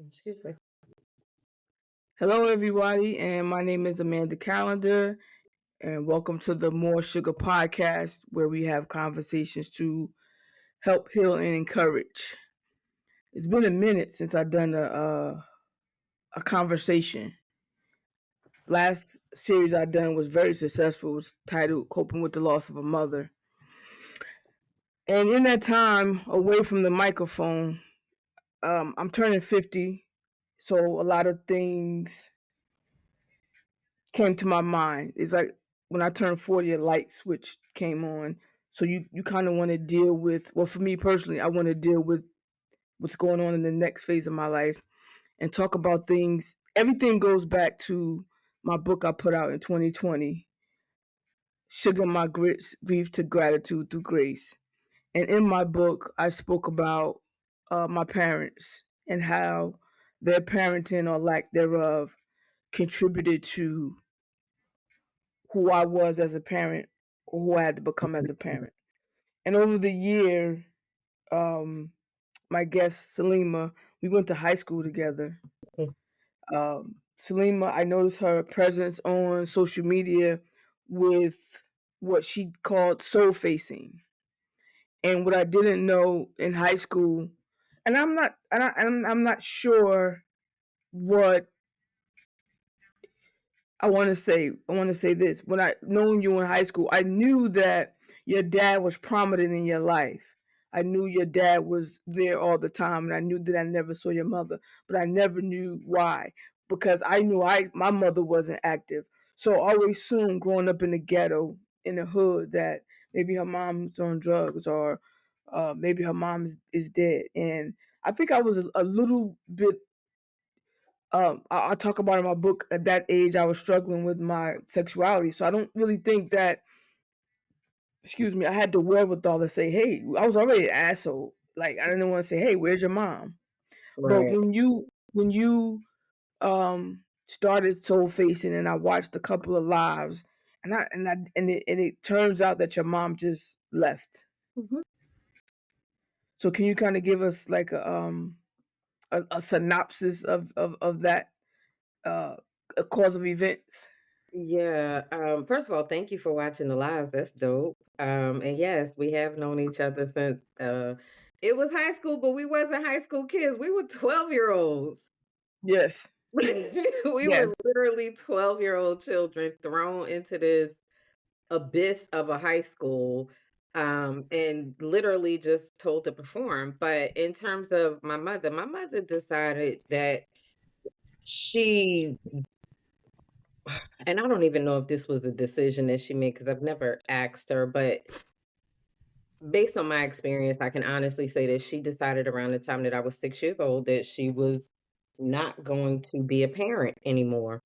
Excuse me. Hello, everybody, and my name is Amanda Calendar, and welcome to the More Sugar podcast, where we have conversations to help heal and encourage. It's been a minute since I've done a conversation. Last series I done was very successful. It was titled "Coping with the Loss of a Mother," and in that time away from the microphone, I'm turning 50, so a lot of things came to my mind. It's like when I turned 40, a light switch came on. So you kind of want to deal with, well, for me personally, I want to deal with what's going on in the next phase of my life and talk about things. Everything goes back to my book I put out in 2020, Sugar My Grits, Grief to Gratitude Through Grace. And in my book, I spoke about my parents and how their parenting or lack thereof contributed to who I was as a parent or who I had to become as a parent. And over the year, um, my guest Salima, we went to high school together. Salima, I noticed her presence on social media with what she called soul facing, and what I didn't know in high school, and I'm not sure what I want to say this. When I known you in high school, I knew that your dad was prominent in your life. I knew your dad was there all the time, and I knew that I never saw your mother, but I never knew why because I knew my mother wasn't active. So I always assumed growing up in the ghetto in the hood that maybe her mom's on drugs or maybe her mom is dead. And I think I was a little bit I talk about in my book at that age I was struggling with my sexuality. So I don't really think that, excuse me, I had the wherewithal to say, hey, I was already an asshole. Like I didn't want to say, hey, where's your mom? But Right. when you started soul facing and I watched a couple of lives and it turns out that your mom just left. Mhm. So can you kind of give us like a synopsis of that uh a cause of events? Yeah. First of all, thank you for watching the lives. That's dope. And yes, we have known each other since it was high school, but we wasn't high school kids. We were 12-year-olds. Yes. We were Yes. literally 12-year-old children thrown into this abyss of a high school, and literally just told to perform. But in terms of my mother decided that she and I don't even know if this was a decision that she made because I've never asked her, but based on my experience, I can honestly say that she decided around the time that I was 6 years old that she was not going to be a parent anymore.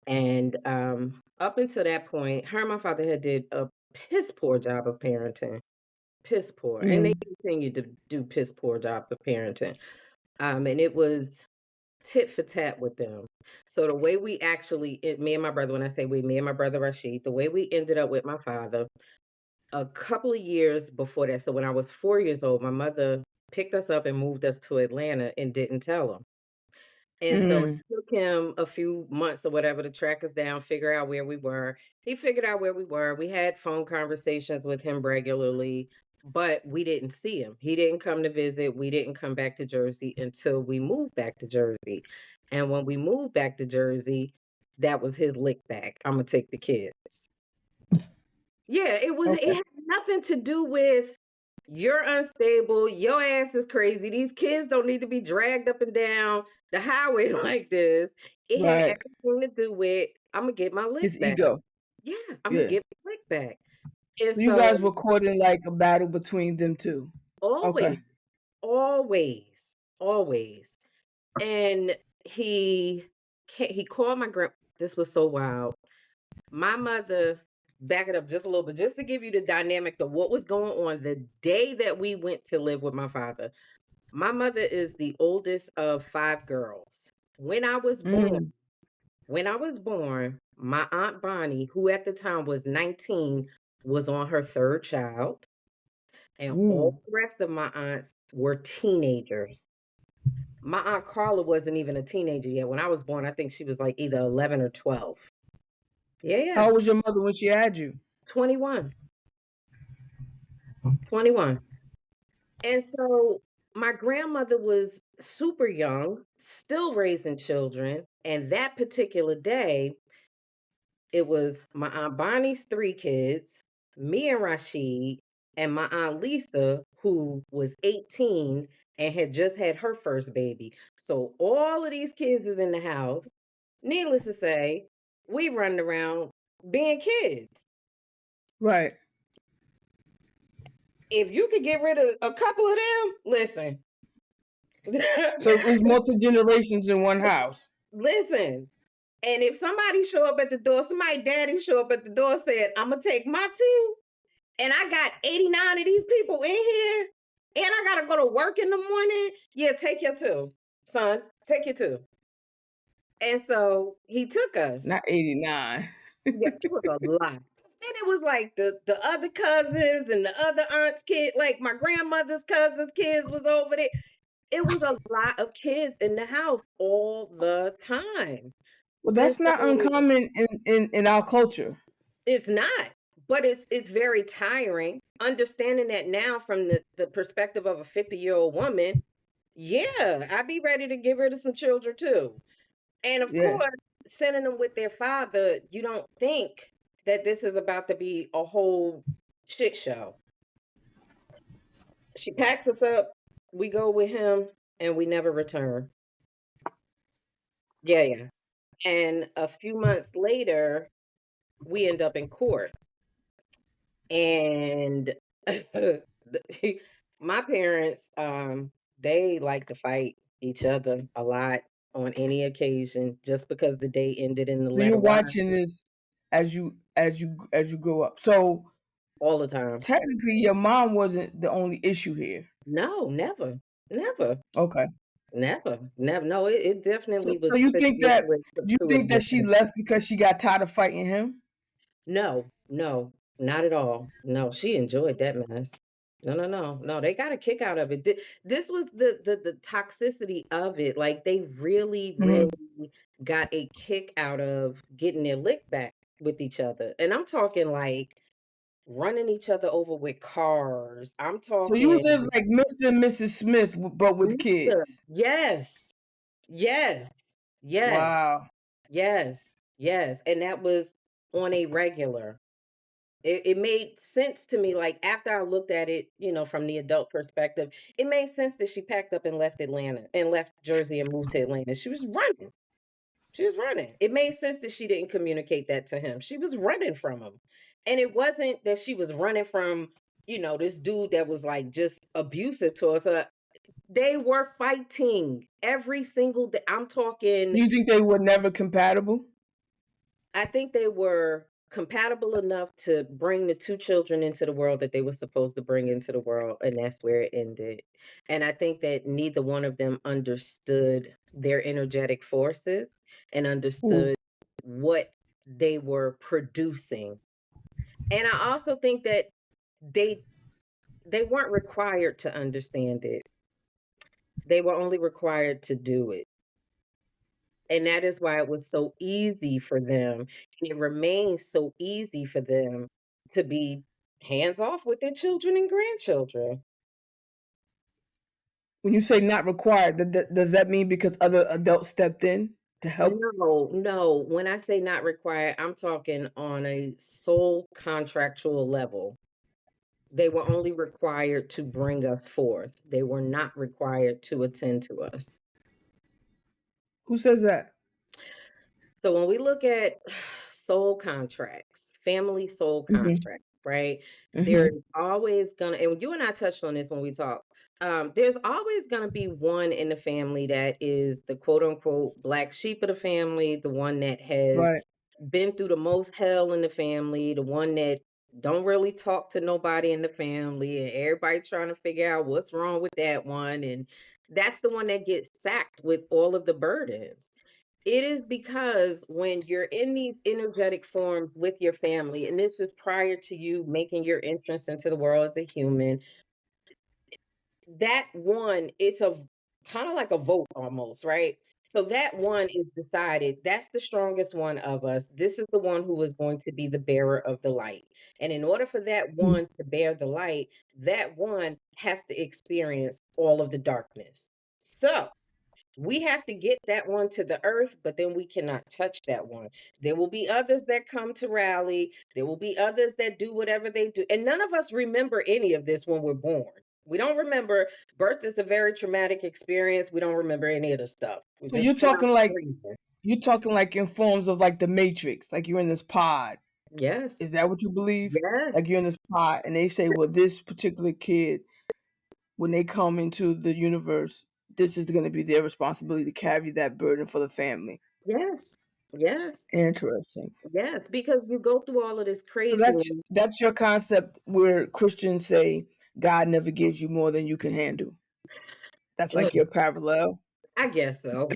And up until that point, her and my father had did a piss poor job of parenting, piss poor, and they Mm. continue to do piss poor jobs of parenting. And it was tit for tat with them. So the way we actually, me and my brother, when I say we, me and my brother Rashid, the way we ended up with my father, a couple of years before that. So when I was 4 years old, my mother picked us up and moved us to Atlanta and didn't tell him. And so it Mm. took him a few months or whatever to track us down, figure out where we were. He figured out where we were. We had phone conversations with him regularly, but we didn't see him. He didn't come to visit. We didn't come back to Jersey until we moved back to Jersey. And when we moved back to Jersey, that was his lick back. I'm gonna take the kids. Yeah, it Okay. had nothing to do with you're unstable, your ass is crazy. These kids don't need to be dragged up and down the highway like this. It had Right. everything to do with I'm gonna get my lick His back. ego. Yeah, I'm gonna Yeah. get my lick back. And So you so guys were caught in like a battle between them two. always, Okay. always, always. And he called my grand. This was so wild. My mother, back it up just a little bit, just to give you the dynamic of what was going on the day that we went to live with my father. My mother is the oldest of five girls. When I was born, Mm. when I was born, my aunt Bonnie, who at the time was 19, was on her third child, and all Ooh. the rest of my aunts were teenagers. My Aunt Carla wasn't even a teenager yet. When I was born, I think she was like either 11 or 12. Yeah, yeah. How old was your mother when she had you? 21. 21. And so my grandmother was super young, still raising children. And that particular day, it was my Aunt Bonnie's 3 kids, me and Rashid, and my Aunt Lisa, who was 18 and had just had her first baby. So all of these kids is in the house. Needless to say, we running around being kids. Right. If you could get rid of a couple of them, listen. So it was multi generations in one house. Listen. And if somebody show up at the door, somebody daddy show up at the door saying, I'm gonna take my two, and I got 89 of these people in here, and I gotta go to work in the morning. Yeah, take your two, son. Take your two. And so he took us. Not 89. Yeah, it was a lot. And it was like the other cousins and the other aunts' kids, like my grandmother's cousins' kids was over there. It was a lot of kids in the house all the time. Well, And that's not so uncommon in our culture. it's not, but it's very tiring. Understanding that now from the perspective of a 50-year-old woman, yeah, I'd be ready to get rid of some children too. And of Yeah. course, sending them with their father, you don't think that this is about to be a whole shit show. She packs us up, we go with him, and we never return. Yeah, yeah. And a few months later, we end up in court. And my parents, they like to fight each other a lot on any occasion just because the day ended in the So you're letter Y watching this as you grow up. So all the time. technically your mom wasn't the only issue here. No, never, never, Okay. never, never. No, it So definitely was so you fits think that into it you to think that she existence. left because she got tired of fighting him? No, no, not at all. No, she enjoyed that mess. No, no, no, no. They got a kick out of it. This was the toxicity of it. Like they really, really Mhm. got a kick out of getting their lick back with each other. And I'm talking like running each other over with cars. I'm So you talking live like Mr. and Mrs. Smith, but with Lisa. kids. Yes, yes, yes, Wow. yes, yes. And that was on a regular. It made sense to me, like, after I looked at it, from the adult perspective, it made sense that she packed up and left Atlanta and left Jersey and moved to Atlanta. She was running. She was running. It made sense that she didn't communicate that to him. She was running from him. And it wasn't that she was running from, this dude that was like just abusive towards her. They were fighting every single day. I'm talking You think they were never compatible? I think they were compatible enough to bring the 2 children into the world that they were supposed to bring into the world, and that's where it ended. And I think that neither one of them understood their energetic forces and Ooh. understood what they were producing. And I also think that they they weren't required to understand it. They were only required to do it. And that is why it was so easy for them, and it remains so easy for them to be hands off with their children and grandchildren. When you say not required, does that mean because other adults stepped in to help? No, no, when I say not required, I'm talking on a sole contractual level. They were only required to bring us forth. They were not required to attend to us. Who says that? So when we look at soul contracts, family soul Mhm. contracts, right? There's Mhm. always gonna, and you and I touched on this when we talked. There's always gonna be one in the family that is the quote unquote black sheep of the family, the one that has Right. been through the most hell in the family, the one that don't really talk to nobody in the family, and everybody trying to figure out what's wrong with that one, and that's the one that gets sacked with all of the burdens. It is because when you're in these energetic forms with your family, and this is prior to you making your entrance into the world as a human, that one, it's a kind of like a vote almost, right? So that one is decided. That's the strongest one of us. This is the one who is going to be the bearer of the light. And in order for that Mm. one to bear the light, that one has to experience all of the darkness. So we have to get that one to the earth, but then we cannot touch that one. There will be others that come to rally. There will be others that do whatever they do. And none of us remember any of this when we're born. We don't remember. Birth is a very traumatic experience. We don't remember any of the stuff. We So just come out breathing. you're talking like in forms of like the Matrix, like you're in this pod. Yes. Is that what you believe? Yes. Like you're in this pod, and they say, well, this particular kid, when they come into the universe, this is going to be their responsibility to carry that burden for the family. Yes. Yes. Interesting. Yes. Because you go through all of this So craziness. that's your concept where Christians say God never gives you more than you can handle. That's like your parallel. I guess so.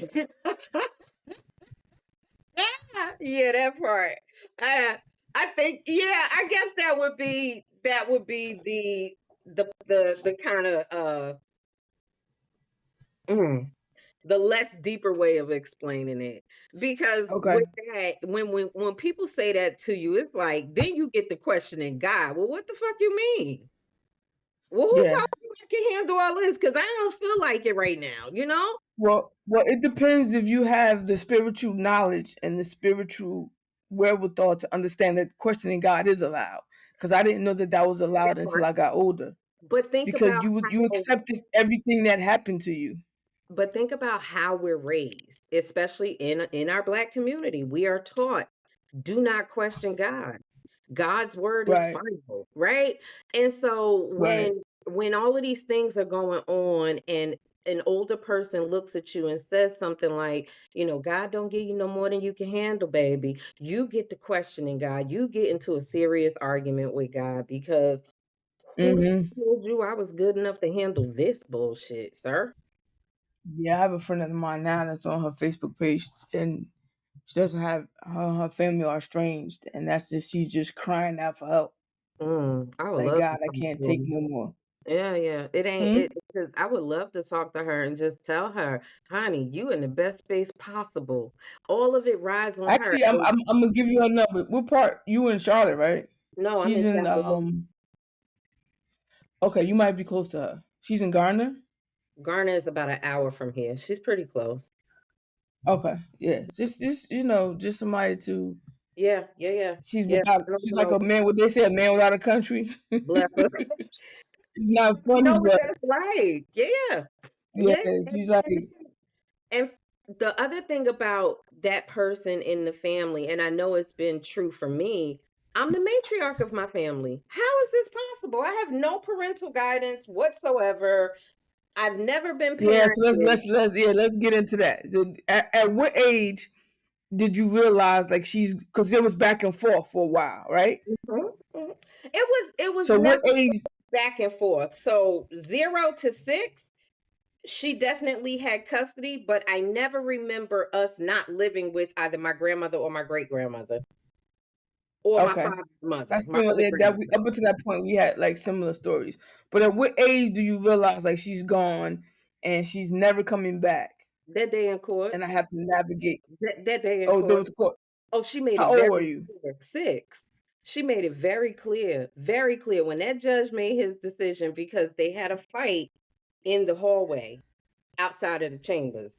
Yeah, that part. I I think yeah, I guess that would be the kind of mm, the less deeper way of explaining it. Because Okay. with that, when people say that to you, it's like then you get the questioning God. Well, what the fuck you mean? Well, who Yeah. told you I can handle all this? Because I don't feel like it right now, you know? Well, it depends if you have the spiritual knowledge and the spiritual wherewithal to understand that questioning God is allowed. Because I didn't know that that was allowed That until part. I got older. But think Because about you how accepted everything that happened to you. But think about how we're raised, especially in our black community. We are taught, do not question God. God's word is Right. final, right? And so Right. when all of these things are going on and an older person looks at you and says something like, God don't give you no more than you can handle, baby. You get to questioning God. You get into a serious argument with God because who the Hmm. fuck told you I was good enough to handle this bullshit, sir? Yeah, I have a friend of mine now that's on her Facebook page, and she doesn't have her family are estranged, and that's just she's just crying out for help. I would Like love to God, I talk can't to take her. no more. Yeah, yeah. It ain't Hmm? it because I would love to talk to her and just tell her, honey, you in the best space possible. All of it rides on her. Actually, I'm gonna give you her number. What part? You in Charlotte, right? No, I'm She's in in Chapel Hill. Okay, you might be close to her. She's in Garner. Garner is about an hour from here. She's pretty close. Okay, yeah, just just somebody to. Yeah, yeah, yeah. She's Yeah. without. I don't She's like know. a man. What they say, a man without a country. Bless her. It's not You funny, know what but that's like. Yeah. yeah, Yeah. she's like, And the other thing about that person in the family, and I know it's been true for me, I'm the matriarch of my family. How is this possible? I have no parental guidance whatsoever. I've never been yeah. So parented. let's get into that. So at what age did you realize like she's because it was back and forth for a while, right? Mhm, mhm. It was So never what age? back and forth. So 0 to 6, she definitely had custody, but I never remember us not living with either my grandmother or my great grandmother or my Okay, father's mother, that's my similar. other Yeah, that we grandmother. up until that point we had like similar stories. But at what age do you realize like she's gone and she's never coming back, That day in court. and I have to navigate? That day in Oh, there court. was court. Oh, she made it How old were very you? clear. 6. She made it very clear when that judge made his decision because they had a fight in the hallway outside of the chambers.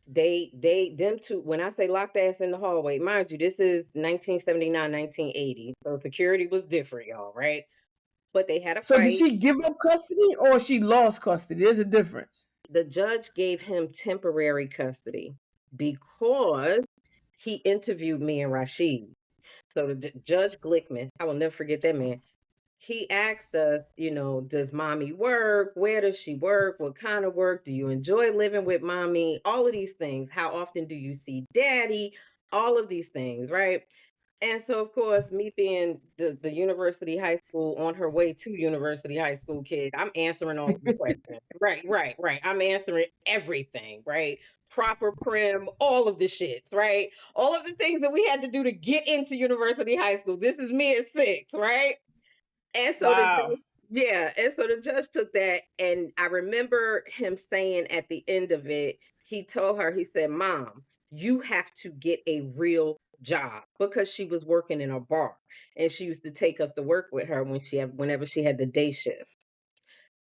Them two, when I say locked ass in the hallway, mind you, this is 1979, 1980. So security was different, y'all, right? But they had a So did fight. she give up custody or she lost custody? There's a difference. The judge gave him temporary custody because he interviewed me and Rashid. So Judge Glickman, I will never forget that man. He asked us, does mommy work? Where does she work? What kind of work? Do you enjoy living with mommy? All of these things. How often do you see daddy? All of these things, right? And so, of course, me being the university high school on her way to university high school kid, I'm answering all of the questions. Right, right, right. I'm answering everything, right? Proper prim, all of the shits, right? All of the things that we had to do to get into university high school. This is me at 6, right? And so the Wow. Yeah, and so the judge took that, and I remember him saying at the end of it, he told her, he said, "Mom, you have to get a real job," because she was working in a bar, and she used to take us to work with her whenever she had the day shift.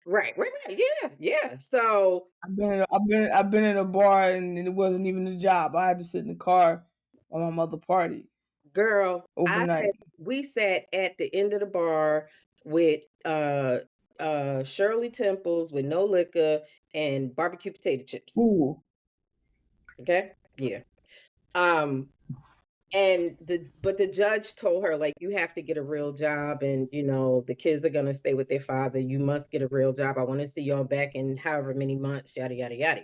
Right, right, right. Yeah, yeah. So, I've been in a bar and it wasn't even a job. I had to sit in the car while my mother partied girl, overnight. we sat at the end of the bar with Shirley Temples with no liquor and barbecue potato chips. Ooh. Okay? Yeah. Um, and the judge told her, like, you have to get a real job, and the kids are gonna stay with their father. You must get a real job. I want to see y'all back in however many months, yada yada yada.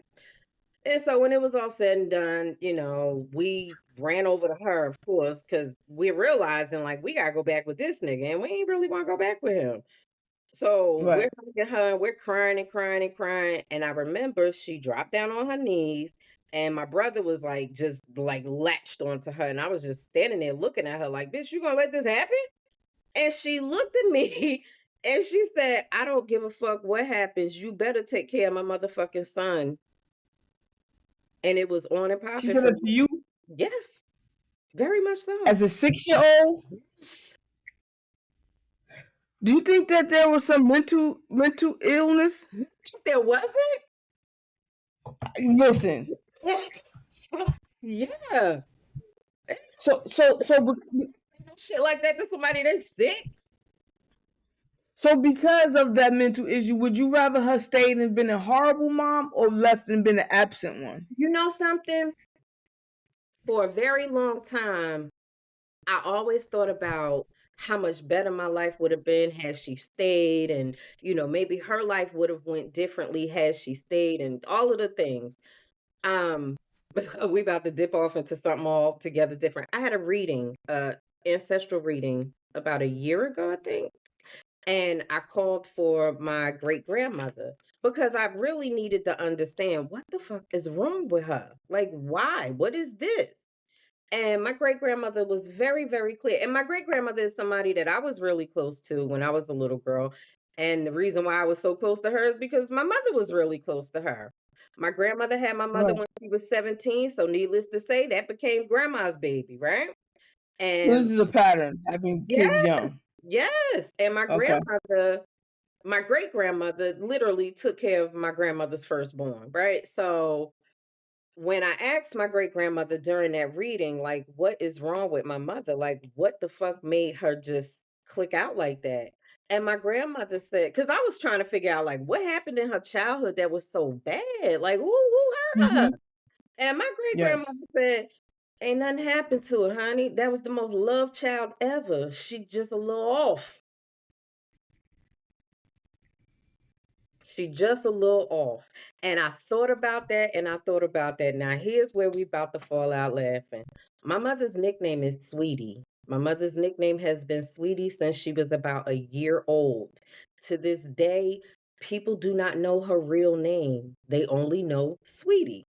And so when it was all said and done, we ran over to her, of course, because we're realizing like we gotta go back with this nigga, and we ain't really want to go back with him. So we're Right. hugging her, we're crying and crying and crying. And I remember she dropped down on her knees, and my brother was like just like latched onto her. And I was just standing there looking at her like, bitch, you gonna let this happen? And she looked at me and she said, I don't give a fuck what happens. You better take care of my motherfucking son. And it was on and She popping said for that to you yes, very much so. as a 6-year old. Yes. Do you think that there was some mental illness? There wasn't. Listen. Yeah. So so so Shit like that to somebody that's sick. so because of that mental issue, would you rather her stayed and been a horrible mom or left and been an absent one? You know something? For a very long time, I always thought about how much better my life would have been had she stayed, and maybe her life would have went differently had she stayed, and all of the things. Um, we about to dip off into something altogether different. I had a reading, ancestral reading about a year ago, I think. And I called for my great grandmother because I really needed to understand what the fuck is wrong with her. Like, why? What is this? And my great grandmother was very, very clear. And my great grandmother is somebody that I was really close to when I was a little girl. And the reason why I was so close to her is because my mother was really close to her. My grandmother had my mother Right. when she was 17. So, needless to say, that became grandma's baby, right? This And is a pattern, having kids yes, young. yes. And Okay. my great grandmother literally took care of my grandmother's firstborn, right? So, when I asked my great grandmother during that reading, like, what is wrong with my mother? Like, what the fuck made her just click out like that? And my grandmother said, because I was trying to figure out, like, what happened in her childhood that was so bad? Like, who hurt her? Mhm. And my great Yes. grandmother said, ain't nothing happened to her, honey. That was the most loved child ever. She just a little off. She just a little off. And I thought about that and I thought about that. Now here's where we about to fall out laughing. My mother's nickname is Sweetie. My mother's nickname has been Sweetie since she was about a year old. To this day, people do not know her real name. They only know Sweetie.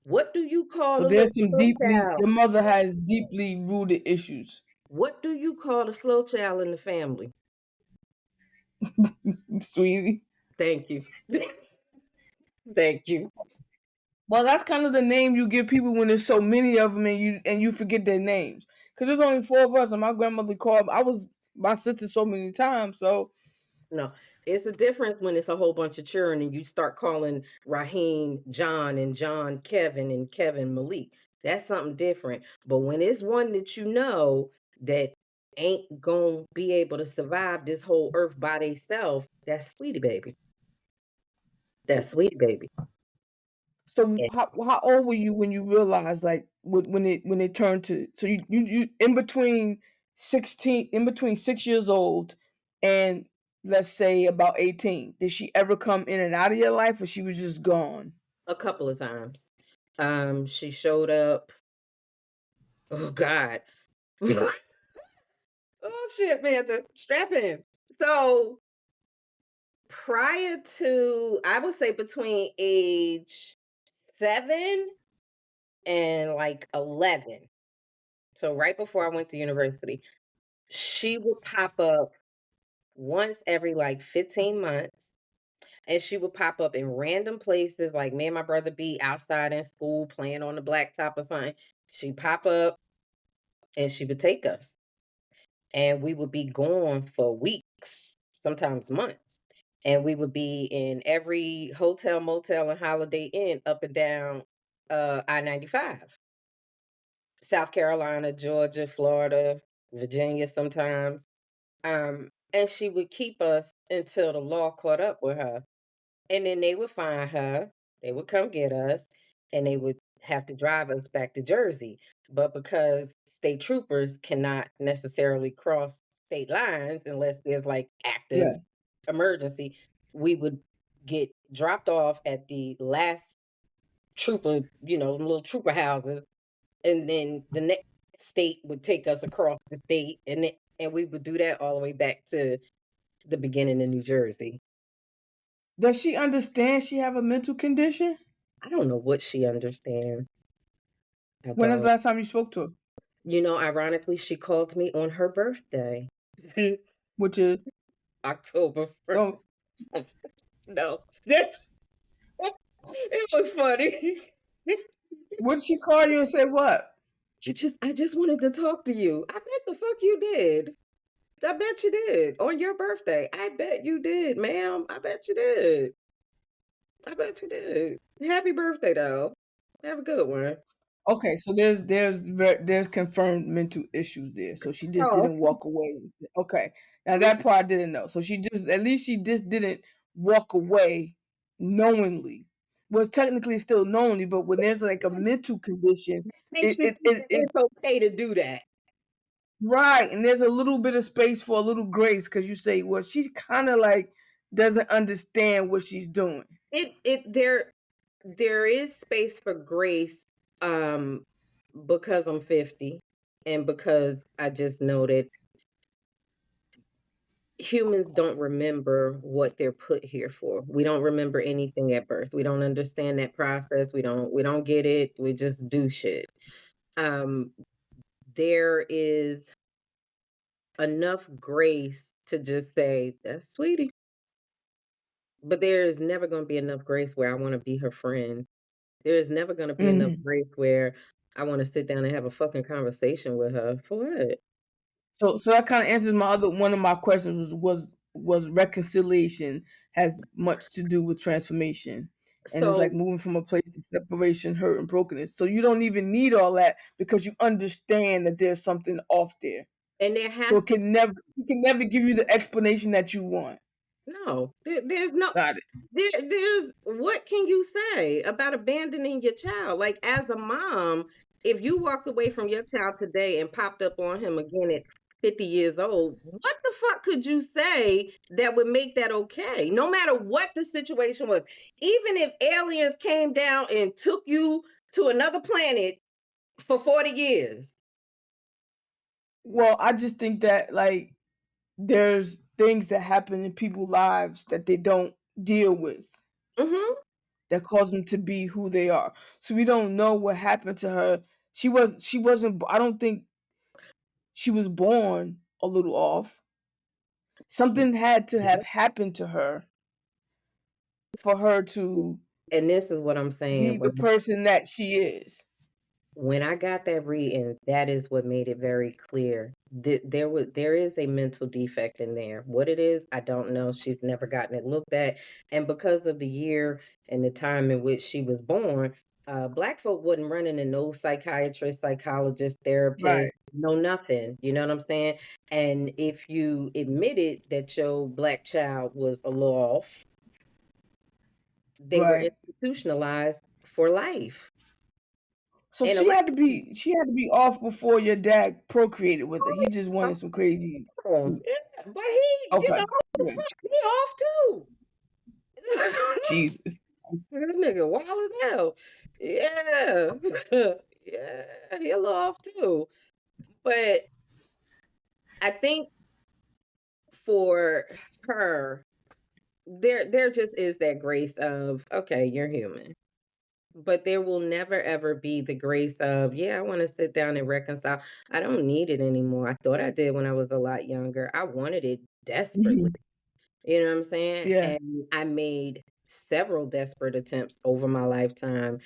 What do you call So a little there's some slow deeply child? your mother has deeply rooted issues. What do you call a slow child in the family? Sweetie. Thank you. Thank you. Well, that's kind of the name you give people when there's so many of them and you forget their names. Cause there's only 4 of us, and my grandmother called. I was my sister so many times. So No, it's a difference when it's a whole bunch of children and you start calling Raheem John and John Kevin and Kevin Malik. That's something different. But when it's one that that ain't gonna be able to survive this whole earth by theyself, that's sweetie baby. That's sweetie baby. so Yeah. how old were you when you realized like when it turned to so you in between 6 years old and let's say about 18, did she ever come in and out of your life or she was just gone? A couple of times. She showed up. Oh God. Oh shit, man, the strap in. So prior to, I would say between age 7 and like 11, so right before I went to university, she would pop up once every like 15 months. And she would pop up in random places, like me and my brother be outside in school playing on the blacktop or something. She'd pop up and she would take us. And we would be gone for weeks, sometimes months. And we would be in every hotel, motel, and Holiday Inn up and down I-95. South Carolina, Georgia, Florida, Virginia sometimes. And she would keep us until the law caught up with her. And then they would find her, they would come get us, and they would have to drive us back to Jersey. But because state troopers cannot necessarily cross state lines unless there's like active Right. emergency, we would get dropped off at the last trooper, little trooper houses, and then the next state would take us across the state, and we would do that all the way back to the beginning of New Jersey. Does she understand she have a mental condition? I don't know what she understands. I When was the don't. last time you spoke to her? Ironically, she called me on her birthday. Which is October 1st. don't No. It was funny. would she call you and say what? I just wanted to talk to you. I bet the fuck you did. I bet you did. On your birthday. I bet you did, ma'am. I bet you did. I bet you did. Happy birthday though. Have a good one. Okay, so there's confirmed mental issues there. So she just Oh, didn't walk away. Okay, now that part I didn't know. So she just at least she just didn't walk away knowingly. Well, technically still knowingly, but when there's like a mental condition, makes it me it think it, that it it's okay to do that. right, and there's a little bit of space for a little grace because you say, well, she's kind of like doesn't understand what she's doing. There is space for grace, um, because I'm 50 and because I just know that humans don't remember what they're put here for. We don't remember anything at birth. We don't understand that process. We don't get it. We just do shit. Um, there is enough grace to just say, "That's sweetie." But there is never going to be enough grace where I want to be her friend. There is never gonna be enough Mhm. grace where I wanna sit down and have a fucking conversation with her. For what? So that kind of answers my other one of my questions was reconciliation has much to do with transformation, and it's like So moving from a place of separation, hurt, and brokenness. So you don't even need all that because you understand that there's something off there. and there So has to it can never give you the explanation that you want. no, there's no Got it. there's what can you say about abandoning your child? Like, as a mom, if you walked away from your child today and popped up on him again at 50 years old, what the fuck could you say that would make that okay? No matter what the situation was. Even if aliens came down and took you to another planet for 40 years. Well, I just think that like there's things that happen in people's lives that they don't deal with Mhm. that cause them to be who they are. So we don't know what happened to her. She wasn't I don't think she was born a little off. Something had to have happened to her for her to And this is what I'm saying. be the person that she is. When I got that reading, that is what made it very clear. There is a mental defect in there. What it is, I don't know. She's never gotten it looked at, and because of the year and the time in which she was born, black folk wasn't running to no psychiatrist, psychologist, therapist, Right, no nothing. You know what I'm saying? And if you admitted that your black child was a little off, they were right. institutionalized for life. So And a lot of she had to be off before your dad procreated with her. He just people wanted some crazy. on. Yeah, but he, Okay. what the Yeah. fuck, he off too. Jesus. That nigga wild as hell. Yeah. Yeah, he a little off too. But I think for her, there just is that grace of, okay, you're human. But there will never ever be the grace of, yeah, I want to sit down and reconcile. I don't need it anymore. I thought I did when I was a lot younger. I wanted it desperately. Mhm. You know what I'm saying? Yeah. And I made several desperate attempts over my lifetime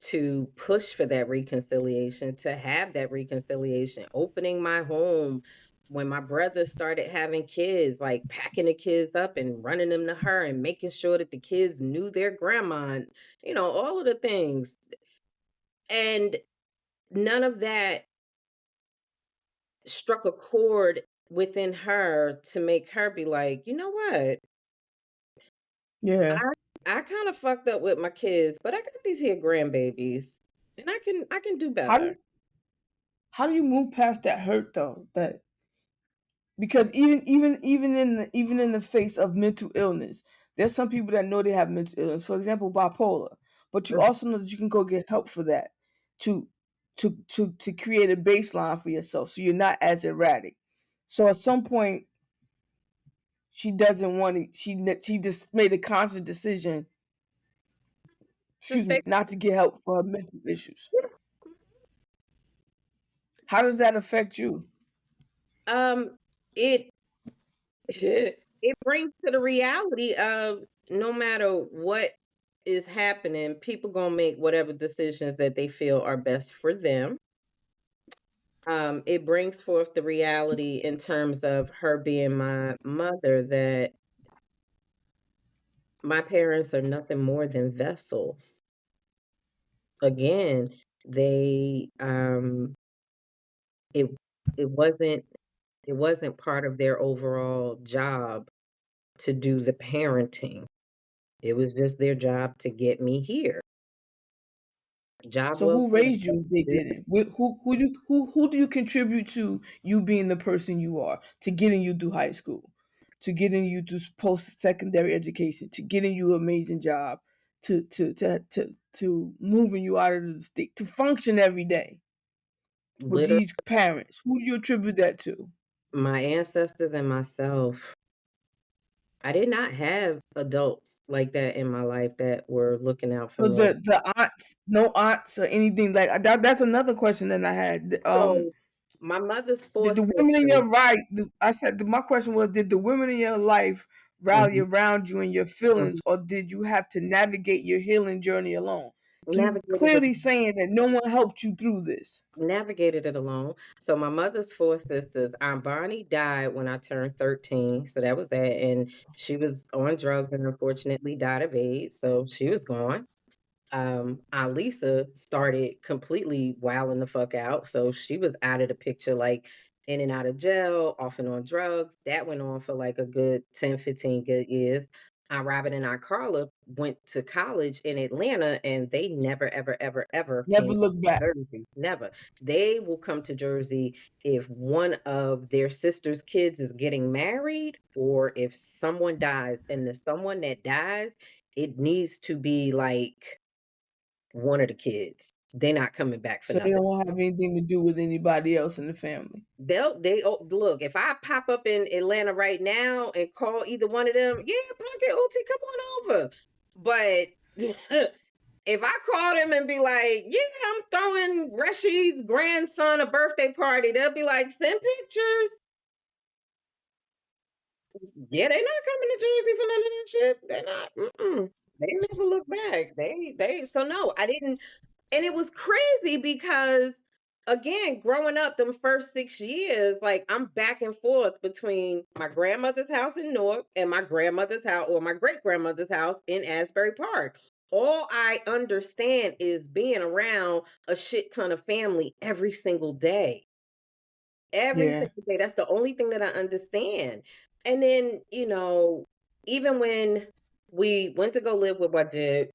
to push for that reconciliation, to have that reconciliation, opening my home when my brother started having kids, like packing the kids up and running them to her and making sure that the kids knew their grandma, and, all of the things. And none of that struck a chord within her to make her be like, you know what? Yeah. I I kind of fucked up with my kids, but I got these here grandbabies, and I can do How do better. how do you move past that hurt though? That because even in the face of mental illness, there's some people that know they have mental illness. For example, bipolar. But you Mhm. also know that you can go get help for that to to create a baseline for yourself so you're not as erratic. So at some point she doesn't want to she just made a conscious decision, To excuse stay, me, not to get help for her mental issues. How does that affect you? it it brings to the reality of no matter what is happening, people gonna make whatever decisions that they feel are best for them. It brings forth the reality in terms of her being my mother that my parents are nothing more than vessels. Again, they it it wasn't it wasn't part of their overall job to do the parenting. It was just their job to get me here. Job So well who done. raised you if they Good. didn't? Who do you contribute to you being the person you are, to getting you through high school, to getting you through post secondary education, to getting you an amazing job, to moving you out of the state, to function every day with Literally, these parents? Who do you attribute that to? my ancestors and myself. I did not have adults like that in my life that were looking out for So me. the aunts, no aunts or anything like that. That's another question that I had. So my mother's Did four the women in sisters. your right? I said my question was: did the women in your life rally Mhm, around you and your feelings, mhm. or did you have to navigate your healing journey alone? So you Navigated it clearly saying that no one helped you through this. navigated it alone. So my mother's four sisters, Aunt Bonnie died when I turned 13, so that was that, and she was on drugs and unfortunately died of AIDS, so she was gone. Aunt Lisa started completely wilding the fuck out. So she was out of the picture, like in and out of jail, off and on drugs. That went on for like a good 10, 15 good years. Aunt Robin and Aunt Carla went to college in Atlanta and they never, ever, ever, ever Never came look to back. Jersey. Never. They will come to Jersey if one of their sister's kids is getting married or if someone dies. And the someone that dies, it needs to be like one of the kids. They're not coming back for So they nothing. don't have anything to do with anybody else in the family. Look, if I pop up in Atlanta right now and call either one of them, yeah, Pocket OT, come on over. But if I call them and be like, yeah, I'm throwing Rashid's grandson a birthday party, they'll be like, send pictures. Yeah, they're not coming to Jersey for none of that shit. They're not. Mm-mm. They never look back. So no, I didn't. And it was crazy because, again, growing up them first 6 years, like, I'm back and forth between my grandmother's house in Newark and my grandmother's house or my great-grandmother's house in Asbury Park. All I understand is being around a shit ton of family every single day. Every Yeah. single day. That's the only thing that I understand. And then, even when we went to go live with Wajid,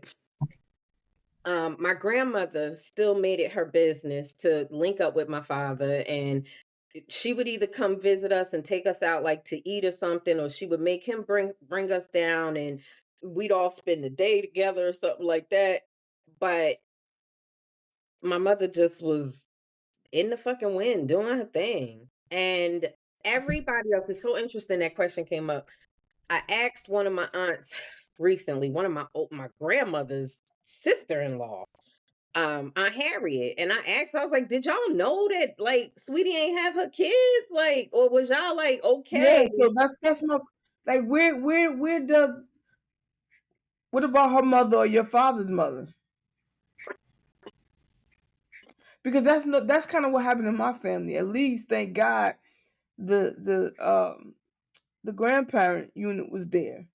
my grandmother still made it her business to link up with my father, and she would either come visit us and take us out like to eat or something, or she would make him bring us down and we'd all spend the day together or something like that. But my mother just was in the fucking wind doing her thing. And everybody else is so interesting that question came up. I asked one of my aunts recently, one of my grandmother's sister-in-law. Aunt Harriet, and I asked, I was like, "Did y'all know that like Sweetie ain't have her kids? Like, or was y'all like Yeah, okay?" so that's my like where does what about her mother or your father's mother? Because that's kind of what happened in my family. At least, thank God, the grandparent unit was there.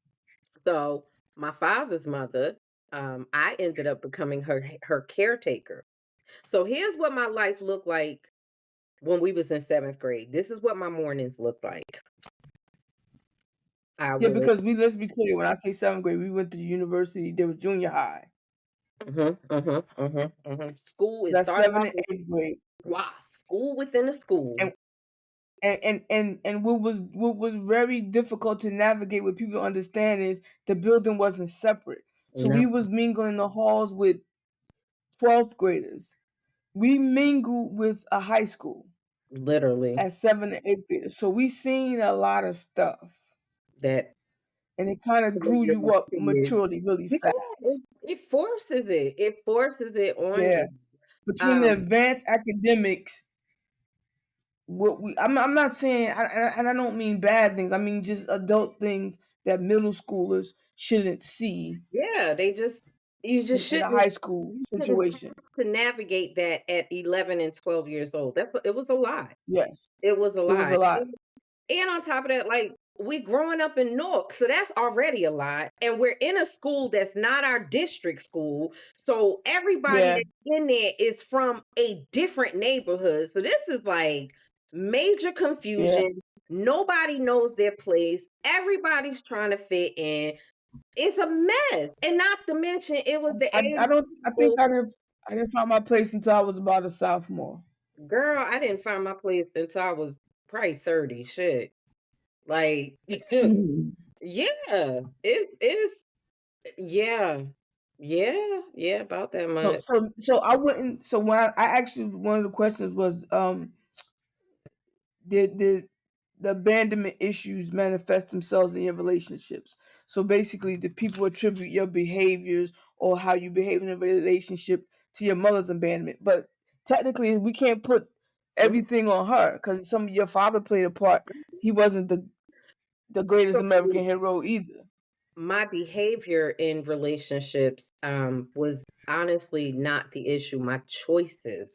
So my father's mother, I ended up becoming her caretaker. So here's what my life looked like when we was in seventh grade. This is what my mornings looked like. I Yeah, would because we let's be clear. When I say seventh grade, we went to the university. There was junior high. School. It That's started seventh off and with eighth grade. wow, school within a school. And and what was very difficult to navigate with people to understand is the building wasn't separate. So No, we was mingling in the halls with 12th graders. We mingled with a high school literally at 7th and 8th graders. So we seen a lot of stuff. that. And it kind of grew you up maturely really Yeah, fast. it forces it. It forces it on Yeah. you. Between the Um, advanced academics, what we I'm not saying and I don't mean bad things. I mean just adult things that middle schoolers shouldn't see yeah, they just you just in a shouldn't high school you shouldn't situation. have to navigate that at 11 and 12 years old. It was a lot. Yes. It was a It was a lot. lot. And on top of that, like we growing up in Newark, so that's already a lot. And we're in a school that's not our district school. So everybody Yeah. that's in there is from a different neighborhood. So this is like major Yeah. confusion. Nobody knows their place. Everybody's trying to fit in. It's a mess. And not to mention it was the age I don't of I think people. I didn't find my place until I was about a sophomore. Girl, I didn't find my place until I was probably 30. Shit. Like Mhm. yeah, it's yeah. Yeah, yeah, about that So much. so so I wouldn't so when I actually one of the questions was did the abandonment issues manifest themselves in your relationships? So basically, do people attribute your behaviors or how you behave in a relationship to your mother's abandonment? But technically, we can't put Mhm. everything on her because some of your father played a part. He wasn't the greatest So, American hero either. my behavior in relationships, was honestly not the issue, my choices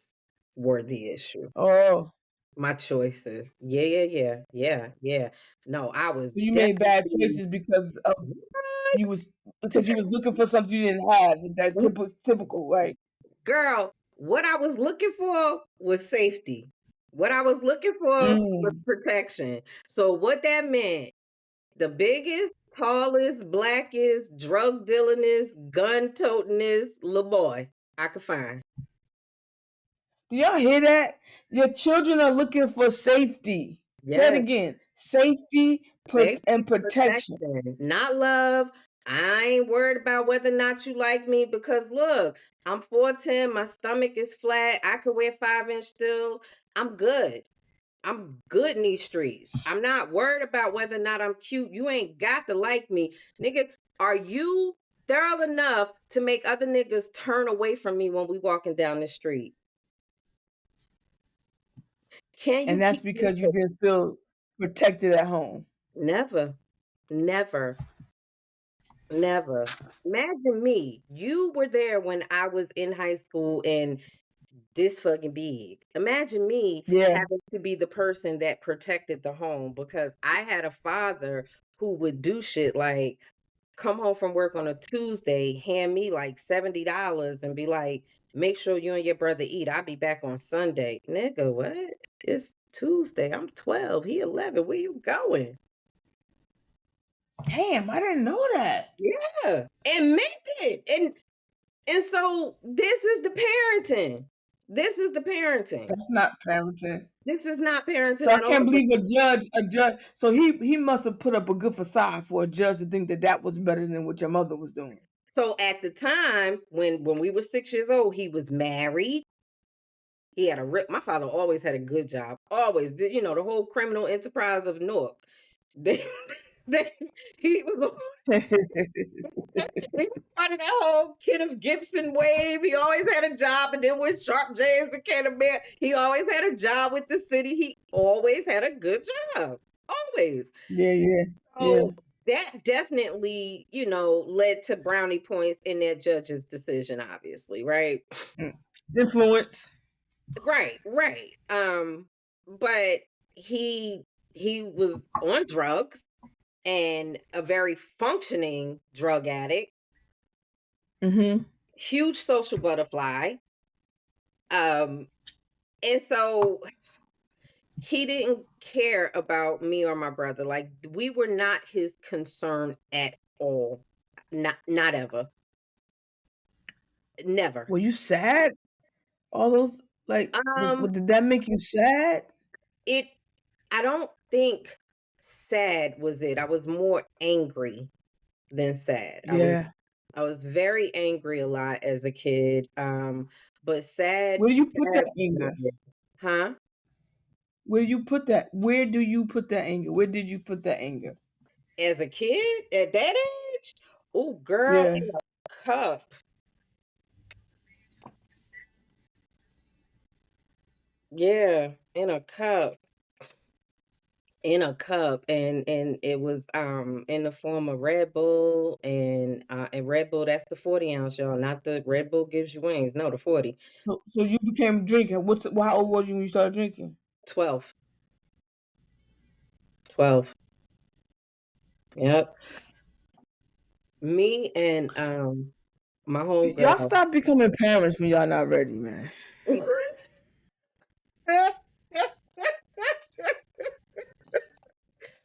were the issue. Oh, My choices. Yeah, yeah, yeah, yeah, yeah. No, I was so you made bad definitely choices because of you what? was because you was looking for something you didn't have. That typical, right? Girl, what I was looking for was safety. What I was looking for was Mm. protection. So what that meant, the biggest, tallest, blackest, drug dealingest, gun totingest little boy I could find. Do y'all hear that? Your children are looking for safety. Say it Yes, again. Safety and safety, protection. protection, not love. I ain't worried about whether or not you like me because look, I'm 4'10", my stomach is flat, I could wear 5-inch stills. I'm good. I'm good in these streets. I'm not worried about whether or not I'm cute. You ain't got to like me. Nigga, are you thorough enough to make other niggas turn away from me when we walking down the street? Can And you that's keep me because you safe? didn't feel protected at home. Never. Never. Never. Imagine me. You were there when I was in high school and this fucking big. Imagine me Yeah. having to be the person that protected the home because I had a father who would do shit like come home from work on a Tuesday, hand me like $70 and be like, make sure you and your brother eat. I'll be back on Sunday. Nigga, what? It's Tuesday. I'm 12. He 11. Where you going? Damn, I didn't know that. Yeah. And meant it. And so this is the parenting. This is the parenting. That's not parenting. This is not So parenting I at can't all. believe a judge. So he must have put up a good facade for a judge to think that that was better than what your mother was doing. So at the time when we were 6 years old, he was married. He had a rip. My father always had a good job. Always did, the whole criminal enterprise of Newark. He was he started that whole Kenneth Gibson wave. He always had a job, and then when Sharp James became a mayor, he always had a job with the city. He always had a good job, always. Yeah, yeah, yeah. So that definitely, led to brownie points in that judge's decision, obviously, right? Mm. Influence. Right, right. But he was on drugs and a very functioning drug addict, Mhm. huge social butterfly. Um, and so he didn't care about me or my brother. Like we were not his concern at all. Not ever. Never. Were you sad? All those Um, did that make you sad? it I don't think sad was it. I was more angry than sad. Yeah. I was very angry a lot as a kid. But sad Where do you put sad that was not anger? it. Huh? Where do you put that? Where do you put that anger? Where did you put that anger? As a kid at that age? Oh, girl, Yeah. in a cup. Yeah, in a cup. In a cup, and it was in the form of Red Bull, and Red Bull, that's the 40 ounce, y'all, not the Red Bull gives you wings. No, the 40. So you became drinking. How old was you when you started drinking? 12. 12. Yep. Me and my Y'all homegirl. stop becoming parents when y'all not ready, man.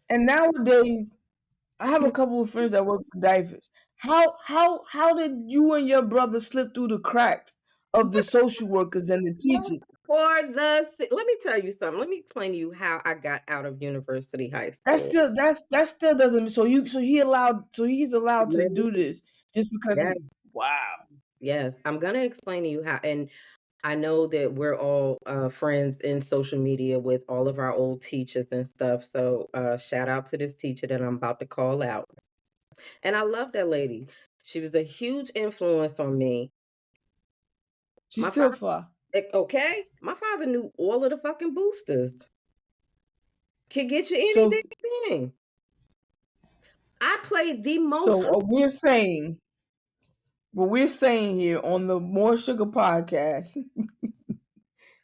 And nowadays, I have a couple of friends that work for diapers. How did you and your brother slip through the cracks of the social workers and the teachers? Let me tell you something. Let me explain to you how I got out of university high That school. still that still doesn't so he's allowed to Really? do this just because Yes, he wow. yes. I'm gonna explain to you how, and I know that we're all friends in social media with all of our old teachers and stuff. So shout out to this teacher that I'm about to call out. And I love that lady. She was a huge influence on me. She's My still father, far. okay, my father knew all of the fucking boosters. Could get you any So damn thing. I played the most. so what we're saying here on the More Sugar podcast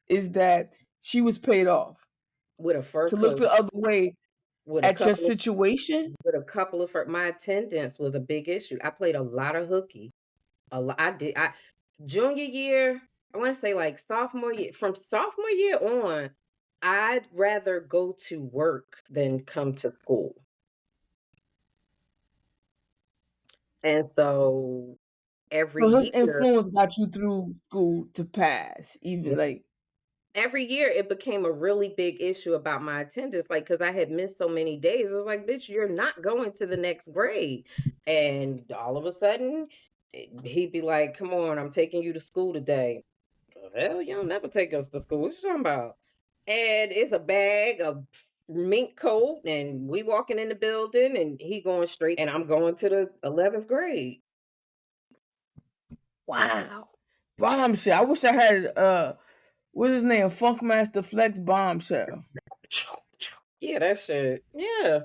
is that she was paid off. With a fur To look coat, the other way with a at your couple of situation, my attendance was a big issue. I played a lot of hooky. A lot. I did. I Junior year. I want to say like sophomore year. From sophomore year on, I'd rather go to work than come to school. And so every so his year, influence got you through school to pass. Even like every year it became a really big issue about my attendance, like because I had missed so many days. I was like, bitch, you're not going to the next grade. And all of a sudden, he'd be like, come on, I'm taking you to school today. Hell, you don't never take us to school. What you talking about? And it's a bag of mink coat, and we walking in the building, and he going straight, and I'm going to the 11th grade. wow, bombshell. I wish I had what's his name, Funkmaster Flex bombshell. Yeah, that shit. Yeah.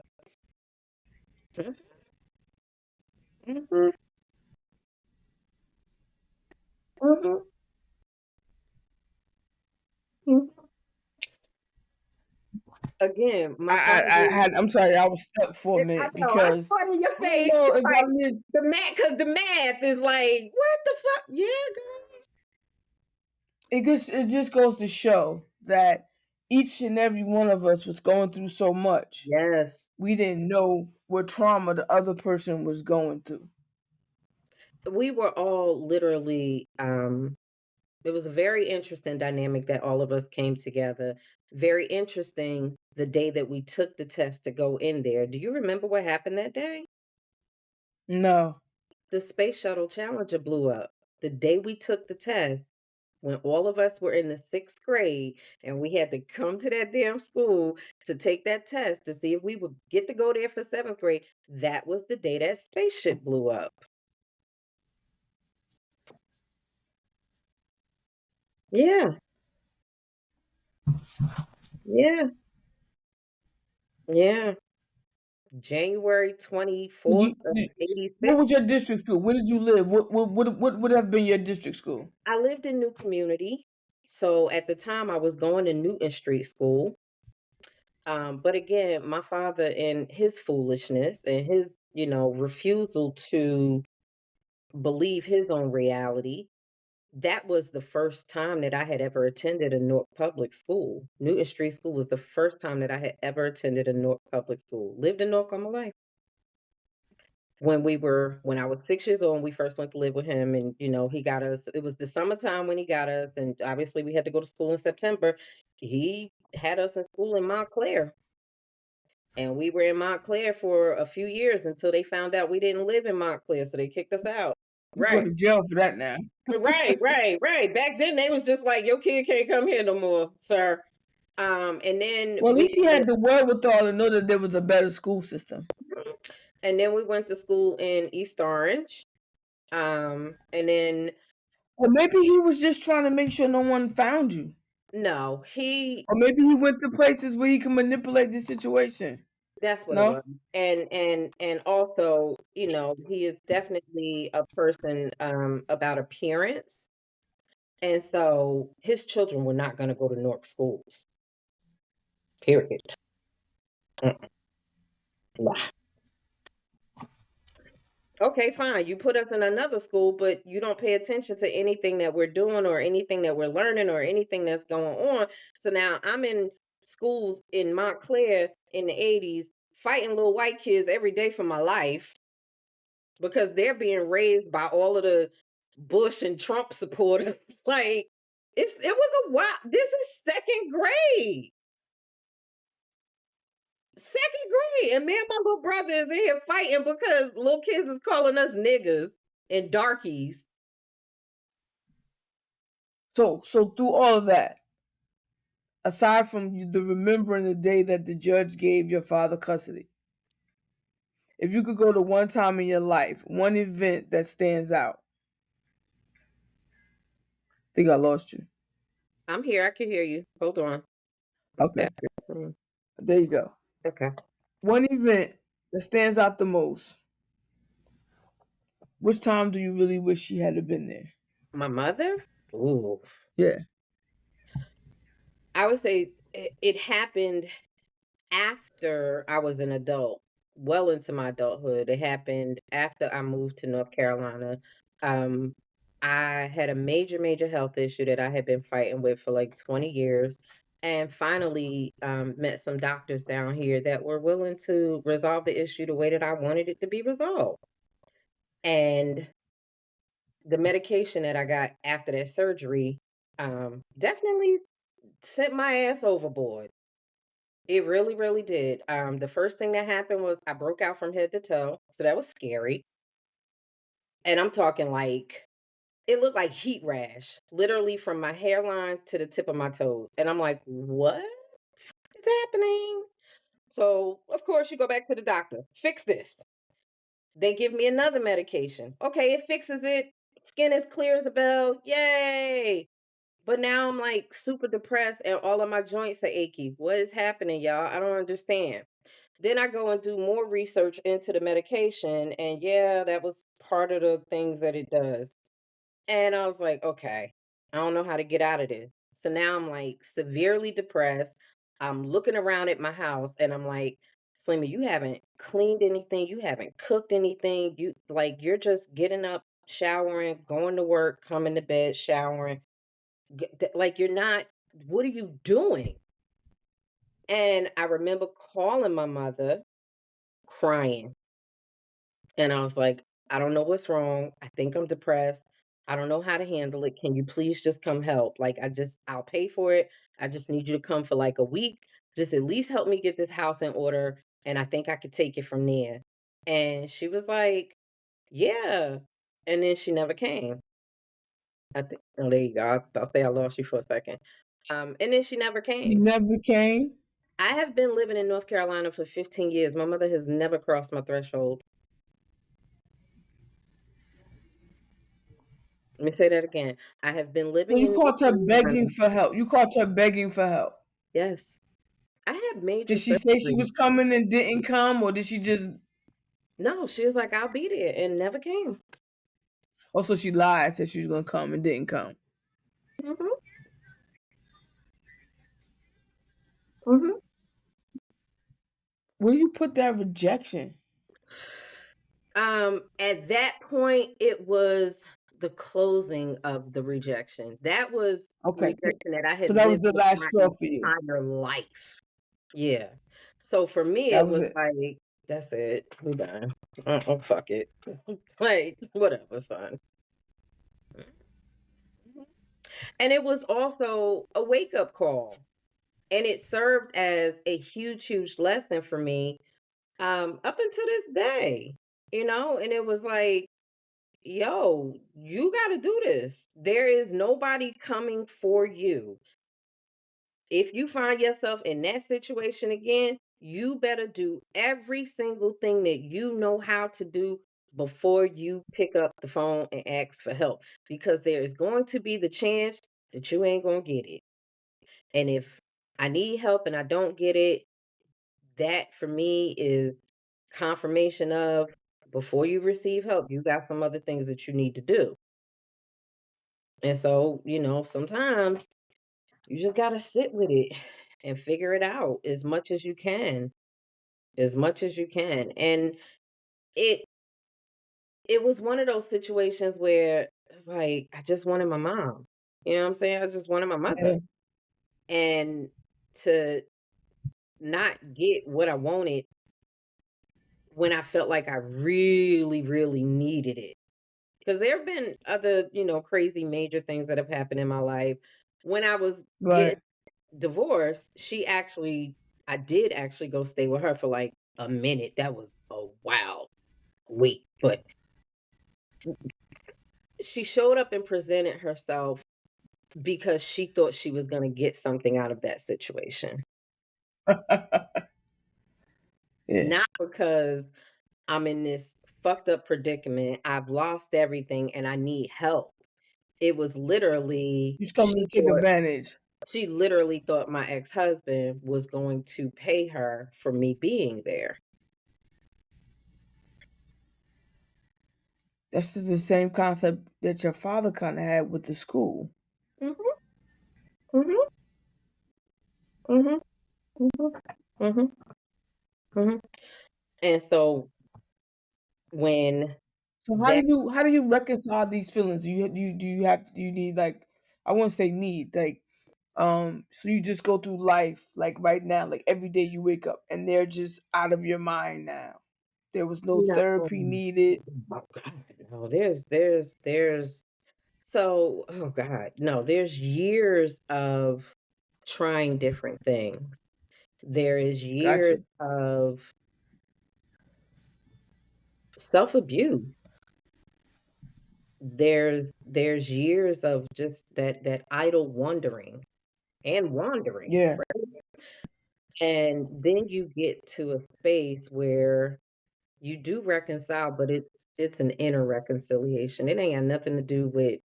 Mhm, mhm, mhm. Again, my I father. had. I'm sorry, I was stuck for a I minute know. I because saw it in your I don't face. know It's if like y'all live. the math, because the math is like, what the fuck? Yeah, girl. It just goes to show that each and every one of us was going through so much. Yes. We didn't know what trauma the other person was going through. We were all literally, it was a very interesting dynamic that all of us came together. Very interesting the day that we took the test to go in there. Do you remember what happened that day? No. The Space Shuttle Challenger blew up. The day we took the test, when all of us were in the 6th grade and we had to come to that damn school to take that test to see if we would get to go there for 7th grade, that was the day that spaceship blew up. Yeah, yeah, yeah. January Did 24th you, of what 86. was your district school? Where did you live? What would have been your district school? I lived in New Community. So at the time I was going to Newton Street School. But again, my father and his foolishness and his, refusal to believe his own reality, that was the first time that I had ever attended a North public school. Newton Street School was the first time that I had ever attended a North public school. Lived in North all my life. When I was 6 years old and we first went to live with him and, he got us it was the summertime when he got us, and obviously we had to go to school in September. He had us in school in Montclair, and we were in Montclair for a few years until they found out we didn't live in Montclair, so they kicked us out. You go Right. to jail for that now. Right, right, right. Back then, they was just like, "Your kid can't come here no more, sir." And then Well, at we least he had the wherewithal to know that there was a better school system. and then we went to school in East Orange. And then Or maybe he was just trying to make sure no one found you. no, he Or maybe he went to places where he can manipulate the situation. that's what it No? was. And also, he is definitely a person about appearance. And so his children were not going to go to North schools. Period. Mm, nah. Okay, fine. You put us in another school, but you don't pay attention to anything that we're doing or anything that we're learning or anything that's going on. So now I'm in schools in Montclair in the 80s fighting little white kids every day for my life because they're being raised by all of the Bush and Trump supporters. Like it was a while. This is second grade. Second grade. And me and my little brother is in here fighting because little kids is calling us niggas and darkies. So through all of that, aside from the remembering the day that the judge gave your father custody, if you could go to one time in your life, one event that stands out, I think I lost you. I'm here. I can hear you. Hold on. Okay, Mm, there you go. okay. One event that stands out the most. Which time do you really wish she had have been there? My mother? Ooh. Yeah. I would say it happened after I was an adult, well into my adulthood. It happened after I moved to North Carolina. Um, I had a major, major health issue that I had been fighting with for like 20 years. And finally, met some doctors down here that were willing to resolve the issue the way that I wanted it to be resolved. And the medication that I got after that surgery definitely sent my ass overboard. It really, really did. The first thing that happened was I broke out from head to toe, so that was scary. And I'm talking like it looked like heat rash, literally from my hairline to the tip of my toes. And I'm like, what is happening? So, of course, you go back to the doctor, fix this. They give me another medication. Okay, it fixes it. Skin is clear as a bell. Yay. But now I'm like super depressed and all of my joints are achy. What is happening, y'all? I don't understand. Then I go and do more research into the medication, and yeah, that was part of the things that it does. And I was like, okay, I don't know how to get out of this. So now I'm like severely depressed. I'm looking around at my house and I'm like, Salima, you haven't cleaned anything, you haven't cooked anything. You're just getting up, showering, going to work, coming to bed, showering. Like you're not, what are you doing? And I remember calling my mother crying. And I was like, I don't know what's wrong. I think I'm depressed. I don't know how to handle it. Can you please just come help? Like, I'll pay for it. I just need you to come for like a week. Just at least help me get this house in order. And I think I could take it from there. And she was like, yeah. And then she never came. I think oh, there you go. I'll say I lost you for a second. And then she never You came. never came? I have been living in North Carolina for 15 years. My mother has never crossed my threshold. Let me say that again. I have been So living you in North caught her begging Carolina. for help. You caught her begging for help. Yes. I had Did major she say she surgery. was coming and didn't come, or did she just No, she was like, "I'll be there," and never came. also she lied, said she was gonna come and didn't come? Mhm, mhm. Where you put that rejection? At that point, it was the closing of the rejection. That was Okay, rejection that I so had that was lived the with last my straw for you. entire life. Yeah. So for me, That it was was it. like, "That's it. We done. Fuck it. Like, whatever, son." Mhm. And it was also a wake-up call, and it served as a huge, huge lesson for me, up until this day, and it was like, "Yo, you gotta do this. There is nobody coming for you. If you find yourself in that situation again, you better do every single thing that you know how to do before you pick up the phone and ask for help, because there is going to be the chance that you ain't gonna get it. And if I need help and I don't get it, that for me is confirmation of before you receive help, you got some other things that you need to do." And so, sometimes you just got to sit with it and figure it out as much as you can, as much as you can. And it it was one of those situations where it's like I just wanted my mom. You know what I'm saying? I just wanted my mother. Yeah, And to not get what I wanted when I felt like I really, really needed it. Because there have been other, crazy major things that have happened in my life. When I was getting right. divorced, I did actually go stay with her for like a minute. That was a wild week. But she showed up and presented herself because she thought she was going to get something out of that situation, Yeah, not because I'm in this fucked up predicament. I've lost everything and I need help. It was literally, you coming to take advantage. she literally thought my ex-husband was going to pay her for me being there. That's just the same concept that your father kind of had with the school. Mhm, mhm, mhm, mhm, mhm, mhm. And so when So that how do you reconcile these feelings? Do you need like I won't say need like so you just go through life like right now like every day you wake up and they're just out of your mind now. There was no no, therapy needed. oh God, no, there's so oh God, no, there's years of trying different things. There is years Gotcha. of self-abuse. There's years of just that idle wondering and wandering, Yeah. and then you get to a space where you do reconcile, but it's an inner reconciliation. It ain't got nothing to do with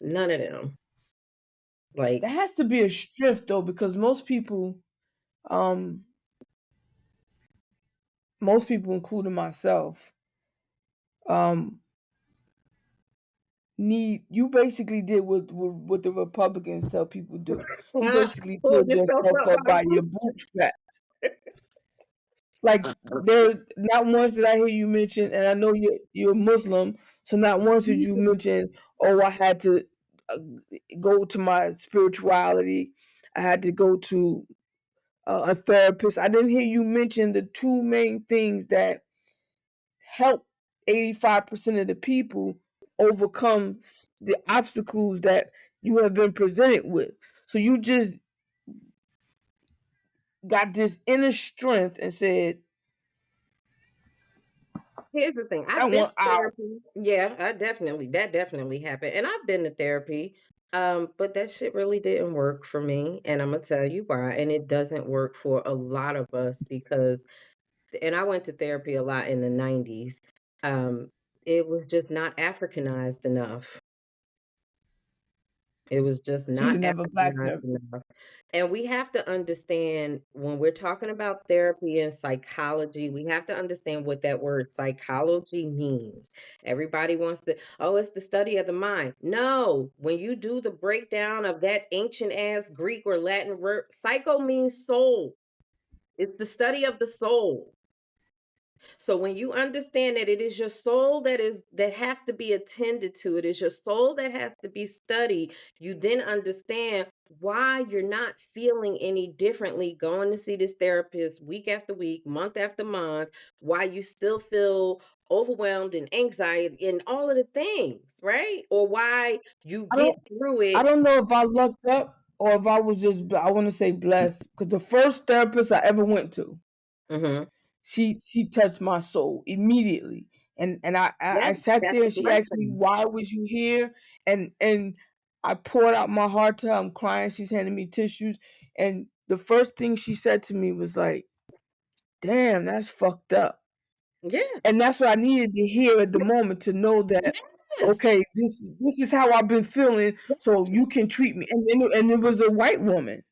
none of them. Like, That has to be a strength though because um most people including myself um need you basically did what the Republicans tell people do. You basically pull pulled yourself yourself up up by the by your bootstraps. Like there's not once did I hear you mention, and I know you're Muslim, so not once did you bootstraps. mention, "Oh, I had to uh, go to my spirituality. I had to go to a therapist." I didn't hear you mention the two main things that help 85% of the people overcome the obstacles that you have been presented with. So you just got this inner strength and said, Here's the thing, I've That been one to hour. therapy. Yeah, that definitely happened, and I've been to therapy, but that shit really didn't work for me, and Imma tell you why, and it doesn't work for a lot of us because and I went to therapy a lot in the '90s, um, it was just not Africanized enough. It was just So you not didn't have a black Africanized therapist. enough. And we have to understand when we're talking about therapy and psychology, we have to understand what that word psychology means. Everybody wants to, oh, it's the study of the mind. No, when you do the breakdown of that ancient ass Greek or Latin word, psycho means soul. It's the study of the soul. So when you understand that it is your soul that has to be attended to, it is your soul that has to be studied, you then understand why you're not feeling any differently going to see this therapist week after week, month after month, why you still feel overwhelmed and anxiety and all of the things, right? Or why you I don't get through I it. don't know if I lucked up or if I was just I want to say blessed because the first therapist I ever went to, Mhm. she touched my soul immediately. And I Yeah, sat that's there a and she asked me blessing. why was you here, and I poured out my heart to her. I'm crying. She's handing me tissues, and the first thing she said to me was like, "Damn, that's fucked up." Yeah. And that's what I needed to hear at the moment to know that Yes. okay, this is how I've been feeling, so you can treat me. And it was a white woman.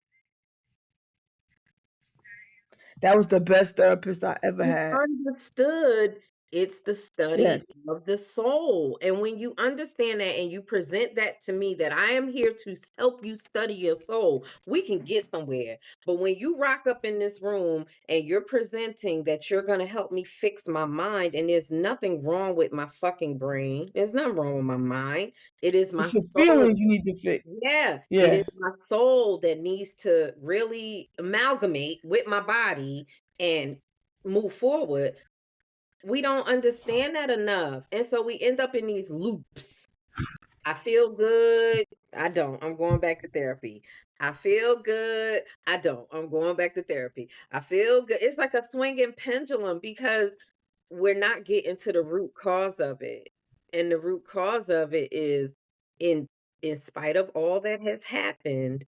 That was the best therapist I ever You had. understood it's the Yes. study of the soul, and when you understand that and you present that to me that I am here to help you study your soul, we can get somewhere. But when you rock up in this room and you're presenting that you're gonna help me fix my mind, and there's nothing wrong with my fucking brain, there's nothing wrong with my mind, it is my It's the soul. feelings you need to fix. Yeah, it is Yeah. my soul that needs to really amalgamate with my body and move forward. We don't understand that enough. And so we end up in these loops. I feel good. I don't. I'm going back to therapy. I feel good. I don't. I'm going back to therapy. I feel good. It's like a swinging pendulum because we're not getting to the root cause of it. And the root cause of it is in in spite of all that has happened,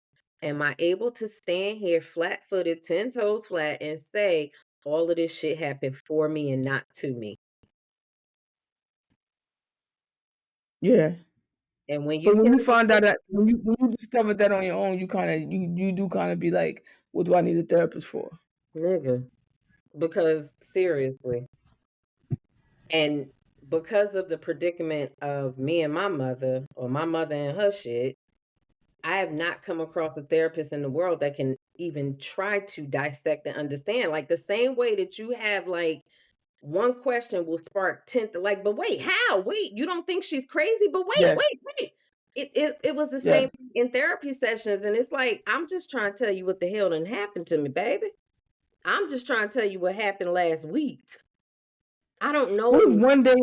am I able to stand here flat-footed, 10 toes flat and say all of this shit happened for me and not to me? Yeah. And when But you when can you find out understand, that when you discover that on your own, you do kind of be like, what do I need a therapist for? nigga, because seriously, and because of the predicament of me and my mother, or my mother and her shit, I have not come across a therapist in the world that can even try to dissect and understand. Like the same way that you have like one question will spark 10 like, but wait, how? Wait, you don't think she's crazy? But Yes. wait. It was the Yes. same thing in therapy sessions. And it's like, I'm just trying to tell you what the hell done happened to me, baby. I'm just trying to tell you what happened last week. I don't What if know. one day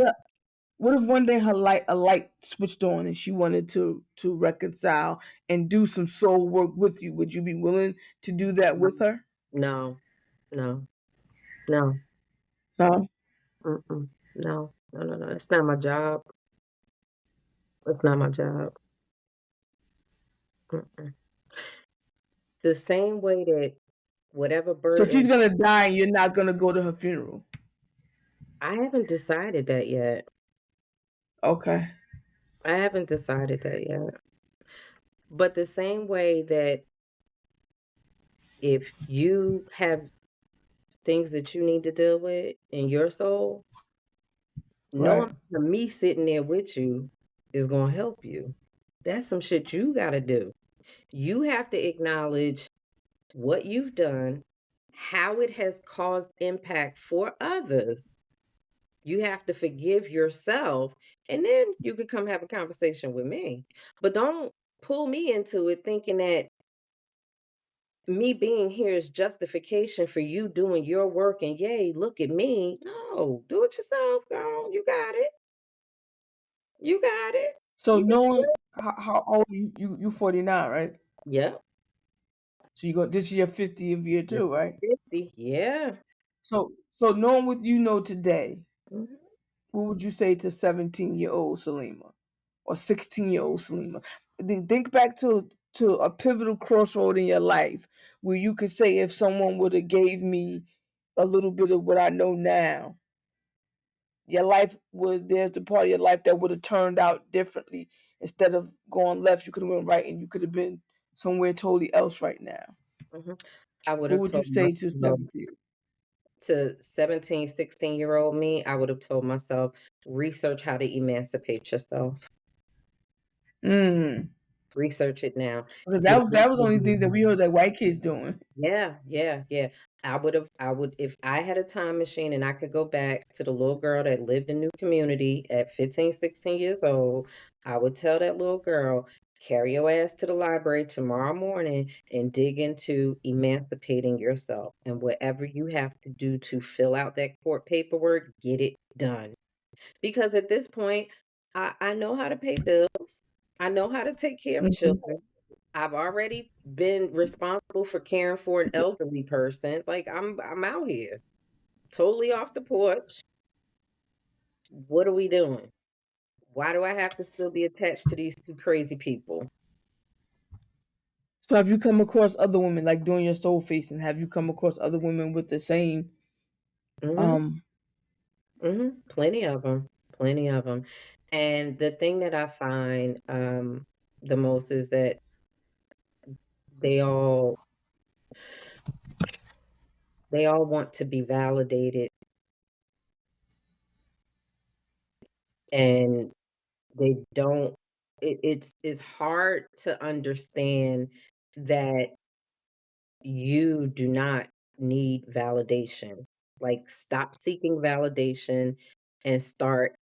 what if one day her light a light switched on and she wanted to reconcile and do some soul work with you? Would you be willing to do that No, with her? no, no, no, No. mm-mm, no. It's not my job. It's not my job. Mm-mm. The same way that whatever So she's burden, gonna die and you're not gonna go to her funeral. I haven't decided that yet. Okay. I haven't decided that yet. But the same way that if you have things that you need to deal with in your soul, no Right. amount of me sitting there with you is gonna help you. That's some shit you gotta do. You have to acknowledge what you've done, how it has caused impact for others. You have to forgive yourself, and then you can come have a conversation with me. But don't pull me into it thinking that me being here is justification for you doing your work and yay, look at me. No, do it yourself, girl. You got it. You got it. So You got knowing it. how old you 49, right? Yep. So you go this is your 50th year This too, is right? 50. Yeah. So knowing what you know today, Mhm. what would you say to 17-year-old Salima or 16-year-old Salima? Think back to a pivotal crossroad in your life where you could say if someone would have gave me a little bit of what I know now, your life was there's a part of your life that would have turned out differently. Instead of going left, you could have went right and you could have been somewhere totally else right now. Mhm. I would What have would you told say to myself 17? to 17, 16-year-old me, I would have told myself, research how to emancipate yourself. Mm. Research it now. Because Get that rid was the of only thing that we the heard that white kids doing. Yeah, yeah, yeah. I would if I had a time machine and I could go back to the little girl that lived in new community at 15, 16 years old, I would tell that little girl, carry your ass to the library tomorrow morning and dig into emancipating yourself. And whatever you have to do to fill out that court paperwork, get it done. Because at this point, I know how to pay bills. I know how to take care of Mhm. children. I've already been responsible for caring for an elderly person. Like I'm out here, totally off the porch. What are we doing? Why do I have to still be attached to these two crazy people? So have you come across other women like doing your soul facing? Have you come across other women with the same Mhm. um Mhm. Plenty of them. Plenty of them. And the thing that I find the most is that they all they all want to be validated, and they don't it's hard to understand that you do not need validation. Like, stop seeking validation and start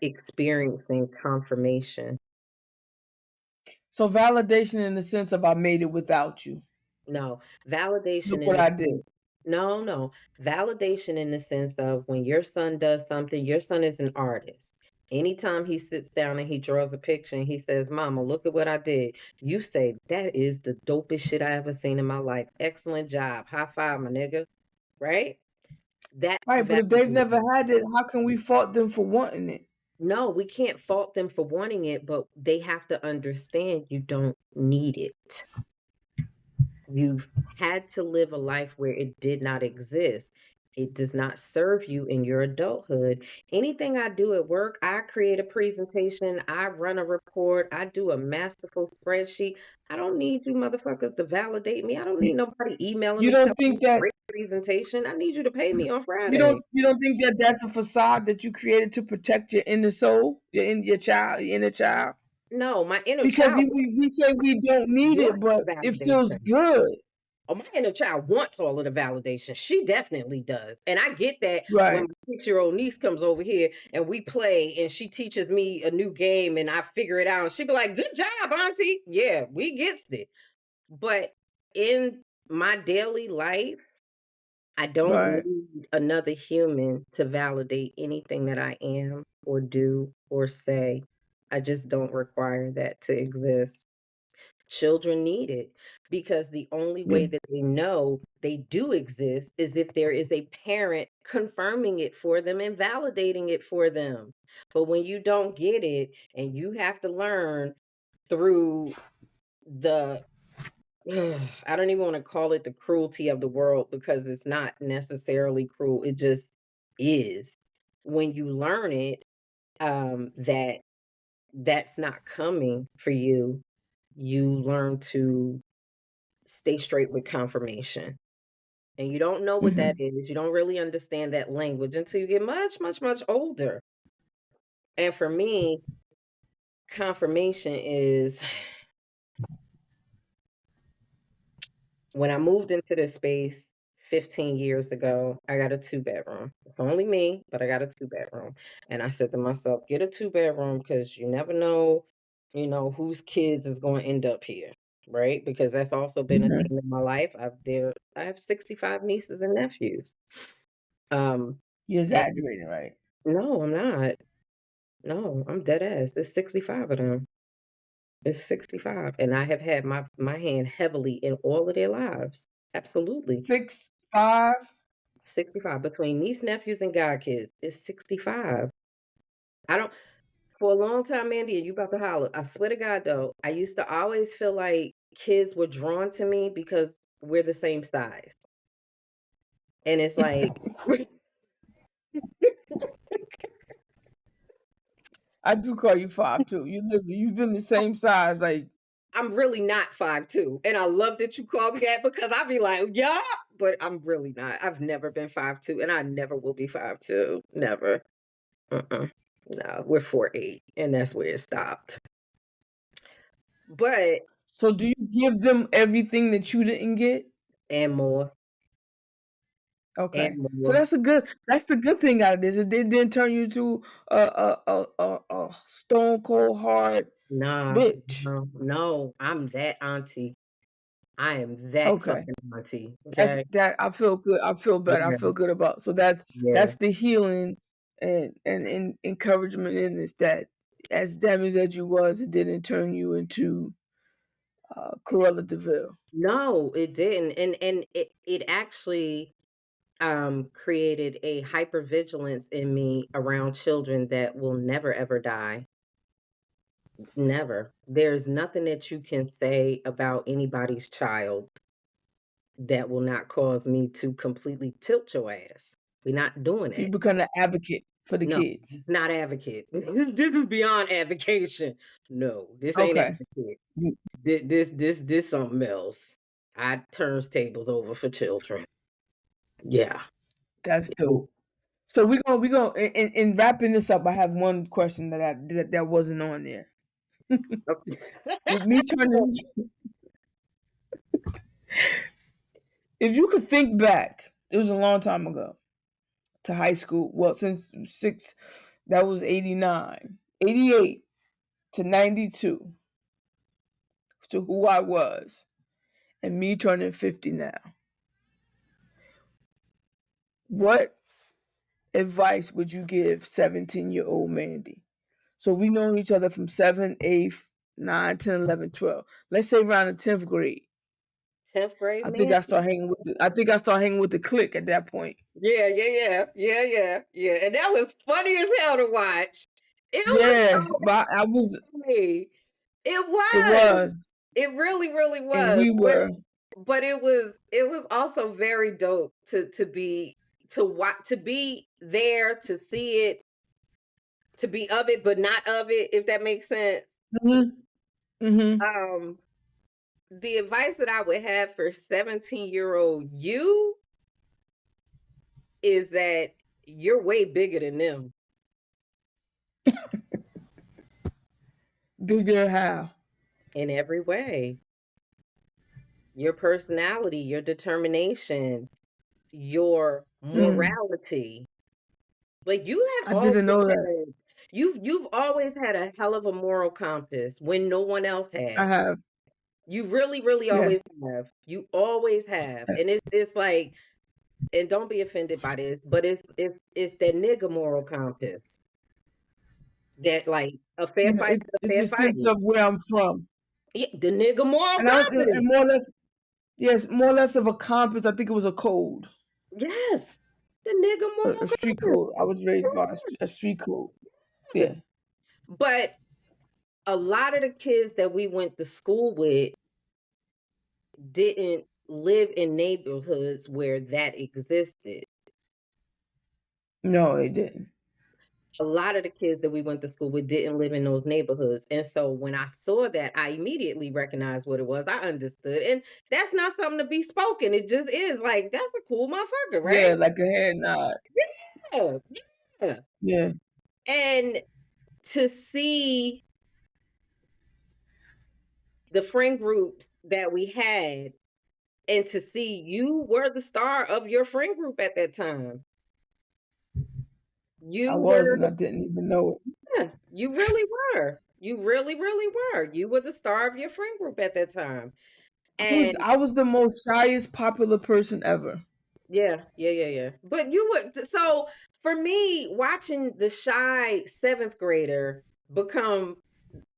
experiencing confirmation. so validation in the sense of I made it without you. No, validation Look in what the I did. no, no. Validation in the sense of when your son does something, your son is an artist. Anytime he sits down and he draws a picture and he says, Mama, look at what I did. You say, that is the dopest shit I ever seen in my life. Excellent job. High five, my nigga. Right? That's Right, but if they've never validation. had it, how can we fault them for wanting it? No, we can't fault them for wanting it, but they have to understand you don't need it. You've had to live a life where it did not exist. It does not serve you in your adulthood. Anything I do at work, I create a presentation, I run a report, I do a masterful spreadsheet. I don't need you motherfuckers to validate me. I don't need You, nobody emailing you me don't telling me think that great presentation. I need you to pay me on Friday. you don't think that that's a facade that you created to protect your inner soul, your child, your inner child? No, my inner Because child we say we don't need it, wants but the it feels validation. good. Oh, my inner child wants all of the validation. She definitely does. And I get that when Right, my 6-year-old niece comes over here and we play and she teaches me a new game and I figure it out. And she be like, good job, Auntie. Yeah, we gets it. But in my daily life, I don't right. need another human to validate anything that I am or do or say. I just don't require that to exist. Children need it because the only Yeah. way that they know they do exist is if there is a parent confirming it for them and validating it for them. But when you don't get it and you have to learn through the I don't even want to call it the cruelty of the world because it's not necessarily cruel. It just is. When you learn it, that that's not coming for you, you learn to stay straight with confirmation. And you don't know what that Mhm. is. You don't really understand that language until you get much, much, much older. And for me, confirmation is when I moved into this space 15 years ago, I got a two-bedroom. It's only me, but I got a two-bedroom. And I said to myself, get a two-bedroom because you never know, whose kids is going to end up here. Right? Because that's also been a Mhm. theme in my life. I have 65 nieces and nephews. Um, You're and exaggerating, right? no, I'm not. No, I'm dead ass. There's 65 of them. It's 65, and I have had my hand heavily in all of their lives. Absolutely. 6'5". 65 between niece, nephews, and godkids. It's 65. I don't for a long time, Mandy, and you about to holler. I swear to God, though, I used to always feel like kids were drawn to me because we're the same size. And it's like, I do call you 5'2". You've been the same size, like I'm really not 5'2". And I love that you call me that because I be like, yeah, but I'm really not. I've never been 5'2", and I never will be 5'2". Never. Uh-uh. No, we're 4'8", and that's where it stopped. But so do you give them everything that you didn't get? and more, and Okay. So more. that's the good thing out of this. It didn't turn you to a stone cold hard Nah, bitch. no, no. I'm that auntie. I am that Okay. fucking auntie. That's Okay. that I feel good. I feel better. I Yeah. feel good about. So Yeah. that's the healing and encouragement in this, that as damaged as you was, it didn't turn you into Cruella Deville. No, it didn't. And it actually created a hypervigilance in me around children that will never ever die. Never. There's nothing that you can say about anybody's child that will not cause me to completely tilt your ass. We're not doing So you it. become an advocate for the No, kids. not advocate. This is beyond advocation. No, this ain't Okay. advocate. You- This something else. I turns tables over for children. Yeah. That's dope. So we gonna in wrapping this up, I have one question that wasn't on there. With me turning, if you could think back, it was a long time ago to high school. Well, since six, that was 89, 88 to 92 to who I was, and me turning 50 now. What advice would you give 17-year-old Mandy? So we known each other from 7, 8, 9, 10, 11, 12. Let's say around the 10th grade. 10th grade I think man. I started hanging with the clique at that point. Yeah, yeah, yeah, yeah, yeah, yeah. And that was funny as hell to watch. It was Yeah, so but I was funny. It it was. was It really, really and was. we were But it was also very dope to be to watch to be there to see it, to be of it but not of it, if that makes sense. mhm, mhm. Um the advice that I would have for 17-year-old you is that you're way bigger than them Bigger how. in every way. Your personality, your determination, your Mm, morality. Like you have I always didn't know that. had you've always had a hell of a moral compass when no one else I has. have. You really, really Yes. always have. You always have. And it's like, and don't be offended by this, but it's that nigga moral compass that like a fair You know, fight is a it's fair a sense fight. of where I'm from. Yeah, the nigga moral And I was compass. and more or less, yes, more or less of a compass. I think it was a code, Yes. The nigga a moral street compass. code. I was raised by a street code. Yeah. Yes. But a lot of the kids that we went to school with didn't live in neighborhoods where that existed. No, it didn't. A lot of the kids that we went to school with didn't live in those neighborhoods. And so when I saw that, I immediately recognized what it was. I understood. And that's not something to be spoken. It just is like, that's a cool motherfucker, Yeah, right? like a head nod. Yeah. Yeah. Yeah. And to see the friend groups that we had and to see you were the star of your friend group at that time. I You was, were and I didn't even know it. Yeah, you really were. You really, really were. You were the star of your friend group at that time. And I was the most shyest popular person ever. yeah, yeah, yeah, yeah. But you would so for me, watching the shy seventh grader become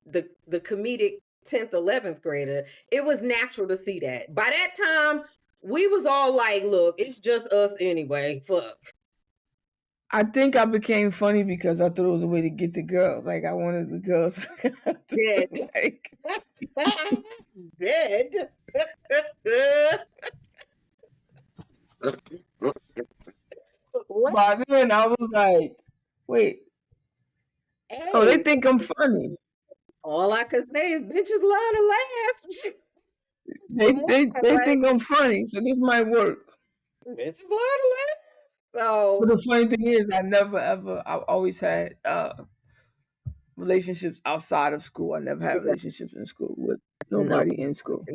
the comedic 10th, 11th grader, it was natural to see that. By that time, we was all like, look, it's just us anyway. Fuck. I think I became funny because I thought it was a way to get the girls. Like I wanted the girls to Dead. like Dead. What? by then I was like, wait, oh, they Hey, think I'm funny. all I could say is bitches love to laugh. They Come they on, they like think I'm funny, so this might work. bitches love to laugh. But So the funny thing is, I always had relationships outside of school. I never had relationships in school with no, nobody in school.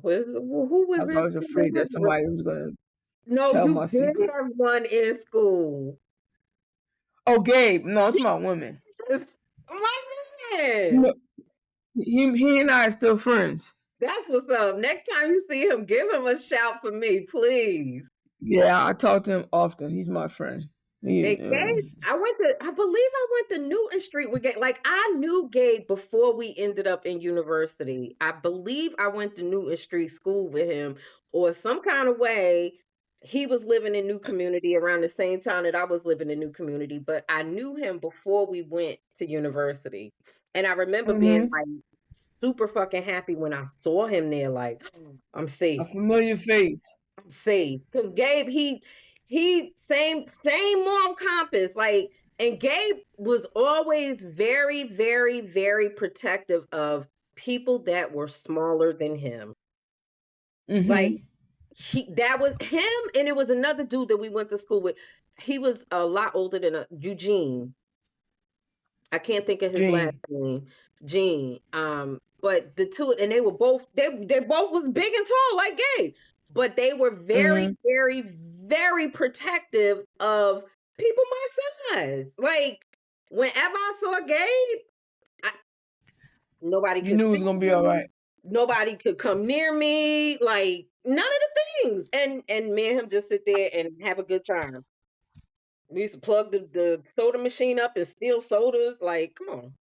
who I was was in always school afraid that with her? somebody was gonna No, tell you my did secret. have one in school. Oh, Gabe, no, it's about women. My man. No, he and I are still friends. That's what's up. Next time you see him, give him a shout for me, please. Yeah, I talk to him often. He's my friend. And He, Gabe, I believe I went to Newton Street with Gabe. Like I knew Gabe before we ended up in university. I believe I went to Newton Street School with him, or some kind of way. He was living in New Community around the same time that I was living in New Community, but I knew him before we went to university. And I remember being mm-hmm, like super fucking happy when I saw him there, like, I'm a safe. familiar face. See, because Gabe, he same moral compass. Like, and Gabe was always very, very, very protective of people that were smaller than him. Like Mm-hmm. that was him, and it was another dude that we went to school with. He was a lot older than Eugene. I can't think of his last Gene. name, Gene. But the two, and they both was big and tall like Gabe, but they were very, Mm-hmm. very, very protective of people my size. Like whenever I saw Gabe, nobody You could knew it see was gonna be all me, right. nobody could come near me, like none of the things. And me and him just sit there and have a good time. We used to plug the soda machine up and steal sodas. Like, come on.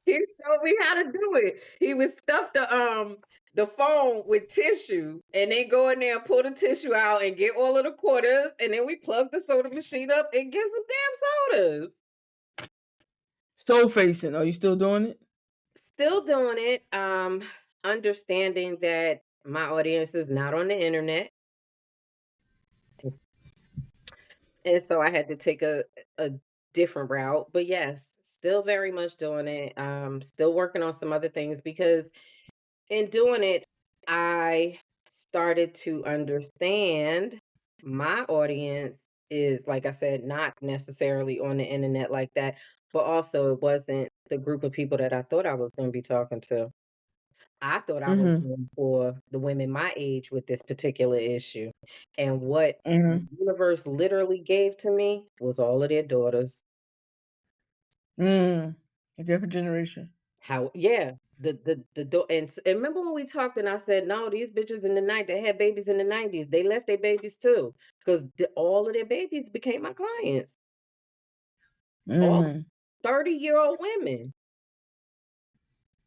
He showed me how to do it. He would stuff the phone with tissue and then go in there and pull the tissue out and get all of the quarters and then we plug the soda machine up and get some damn sodas. Soul facing. Are you still doing it? Still doing it. Understanding that my audience is not on the internet. And so I had to take a different route. But yes, still very much doing it. Still working on some other things because in doing it, I started to understand my audience is, like I said, not necessarily on the internet like that, but also it wasn't the group of people that I thought I was going to be talking to. I thought I was Mm-hmm. going for the women my age with this particular issue. And what the Mm-hmm. universe literally gave to me was all of their daughters. Mm. A different generation. How yeah, and remember when we talked and I said, "No, these bitches in the night they had babies in the 90s, they left their babies too, 'cause all of their babies became my clients, all Mm-hmm. 30-year-old women."